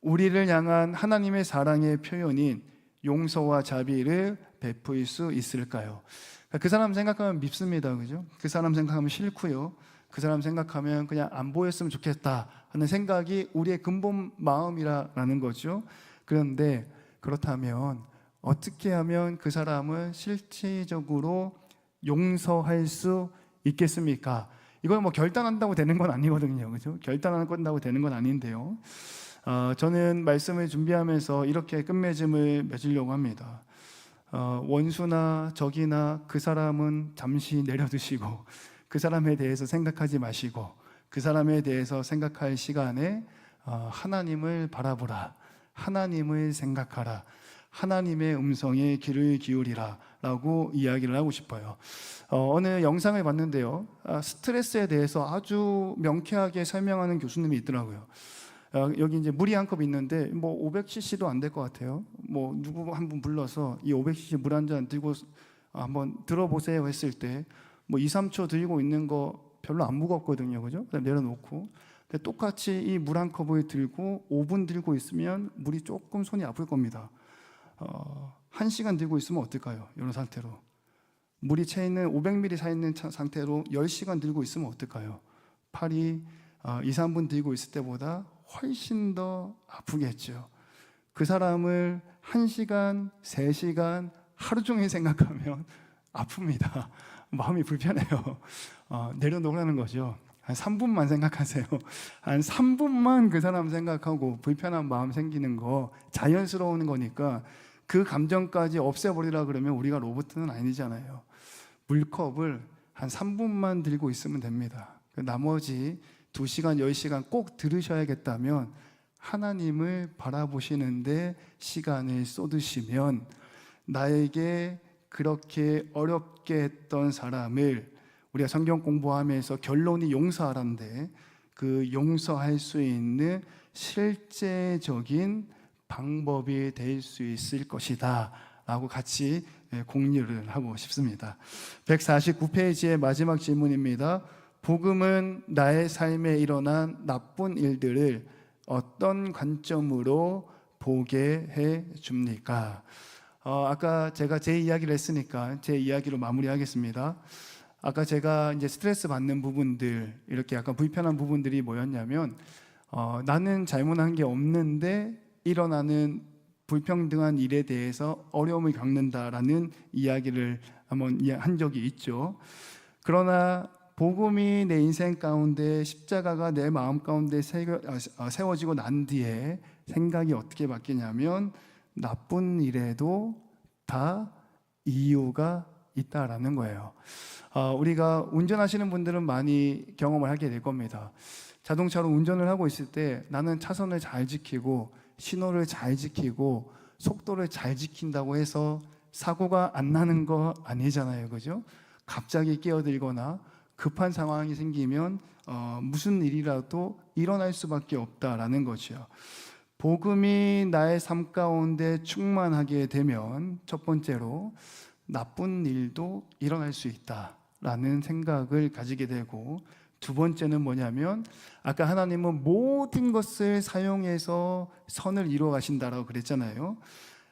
우리를 향한 하나님의 사랑의 표현인 용서와 자비를 베풀 수 있을까요? 그 사람 생각하면 밉습니다. 그죠? 그 사람 생각하면 싫고요. 그 사람 생각하면 그냥 안 보였으면 좋겠다 하는 생각이 우리의 근본 마음이라는 거죠. 그런데 그렇다면 어떻게 하면 그 사람을 실질적으로 용서할 수 있겠습니까? 이건 뭐 결단한다고 되는 건 아니거든요. 그죠? 결단한다고 되는 건 아닌데요. 저는 말씀을 준비하면서 이렇게 끝맺음을 맺으려고 합니다. 원수나 적이나 그 사람은 잠시 내려두시고 그 사람에 대해서 생각하지 마시고 그 사람에 대해서 생각할 시간에 하나님을 바라보라, 하나님을 생각하라, 하나님의 음성에 귀를 기울이라 라고 이야기를 하고 싶어요. 어느 영상을 봤는데요, 스트레스에 대해서 아주 명쾌하게 설명하는 교수님이 있더라고요. 여기 이제 물이 한 컵 있는데 뭐 500cc도 안 될 것 같아요. 뭐 누구 한 분 불러서 이 500cc 물 한 잔 들고 한번 들어보세요 했을 때 뭐 2, 3초 들고 있는 거 별로 안 무겁거든요. 그죠? 그냥 내려놓고. 근데 똑같이 이 물 한 컵을 들고 5분 들고 있으면 물이 조금 손이 아플 겁니다. 1시간 들고 있으면 어떨까요? 이런 상태로. 물이 채 있는 500ml 차 있는 상태로 10시간 들고 있으면 어떨까요? 팔이 2, 3분 들고 있을 때보다 훨씬 더 아프겠죠. 그 사람을 1시간, 3시간, 하루 종일 생각하면 아픕니다. 마음이 불편해요. 내려놓으라는 거죠. 한 3분만 생각하세요. 한 3분만 그 사람 생각하고 불편한 마음 생기는 거 자연스러운 거니까 그 감정까지 없애버리라 그러면 우리가 로봇은 아니잖아요. 물컵을 한 3분만 들고 있으면 됩니다. 나머지 2시간, 10시간 꼭 들으셔야겠다면 하나님을 바라보시는데 시간을 쏟으시면 나에게 그렇게 어렵게 했던 사람을 우리가 성경 공부하면서 결론이 용서하라는데 그 용서할 수 있는 실제적인 방법이 될 수 있을 것이다 라고 같이 공유를 하고 싶습니다. 149페이지의 마지막 질문입니다. 복음은 나의 삶에 일어난 나쁜 일들을 어떤 관점으로 보게 해 줍니까? 아까 제가 제 이야기를 했으니까 제 이야기로 마무리하겠습니다. 아까 제가 이제 스트레스 받는 부분들, 이렇게 약간 불편한 부분들이 뭐였냐면, 나는 잘못한 게 없는데 일어나는 불평등한 일에 대해서 어려움을 겪는다라는 이야기를 한번 한 적이 있죠. 그러나 복음이 내 인생 가운데, 십자가가 내 마음 가운데 세워지고 난 뒤에 생각이 어떻게 바뀌냐면 나쁜 일에도 다 이유가 있다라는 거예요. 우리가 운전하시는 분들은 많이 경험을 하게 될 겁니다. 자동차로 운전을 하고 있을 때 나는 차선을 잘 지키고 신호를 잘 지키고 속도를 잘 지킨다고 해서 사고가 안 나는 거 아니잖아요. 그죠? 갑자기 끼어들거나 급한 상황이 생기면 무슨 일이라도 일어날 수밖에 없다라는 거죠. 복음이 나의 삶 가운데 충만하게 되면 첫 번째로 나쁜 일도 일어날 수 있다라는 생각을 가지게 되고, 두 번째는 뭐냐면 아까 하나님은 모든 것을 사용해서 선을 이루어 가신다라고 그랬잖아요.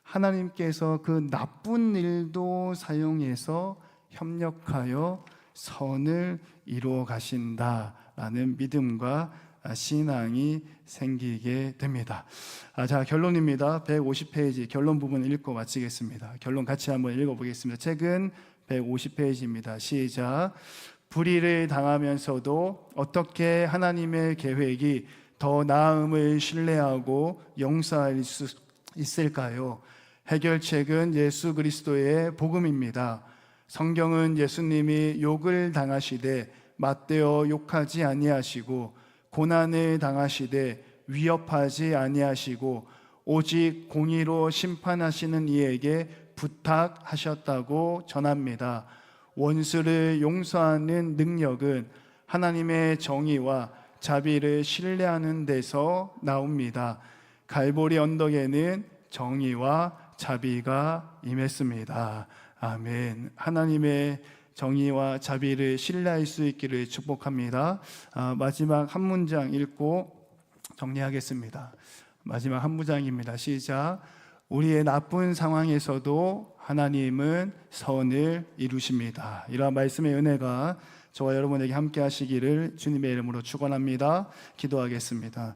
하나님께서 그 나쁜 일도 사용해서 협력하여 선을 이루어 가신다라는 믿음과 신앙이 생기게 됩니다. 자, 결론입니다. 150페이지 결론 부분 읽고 마치겠습니다. 결론 같이 한번 읽어보겠습니다. 책은 150페이지입니다. 시작. 불의를 당하면서도 어떻게 하나님의 계획이 더 나음을 신뢰하고 용서할 수 있을까요? 해결책은 예수 그리스도의 복음입니다. 성경은 예수님이 욕을 당하시되 맞대어 욕하지 아니하시고 고난을 당하시되 위협하지 아니하시고 오직 공의로 심판하시는 이에게 부탁하셨다고 전합니다. 원수를 용서하는 능력은 하나님의 정의와 자비를 신뢰하는 데서 나옵니다. 갈보리 언덕에는 정의와 자비가 임했습니다. 아멘. 하나님의 정의와 자비를 신뢰할 수 있기를 축복합니다. 마지막 한 문장 읽고 정리하겠습니다. 마지막 한 문장입니다. 시작. 우리의 나쁜 상황에서도 하나님은 선을 이루십니다. 이러한 말씀의 은혜가 저와 여러분에게 함께 하시기를 주님의 이름으로 축원합니다. 기도하겠습니다.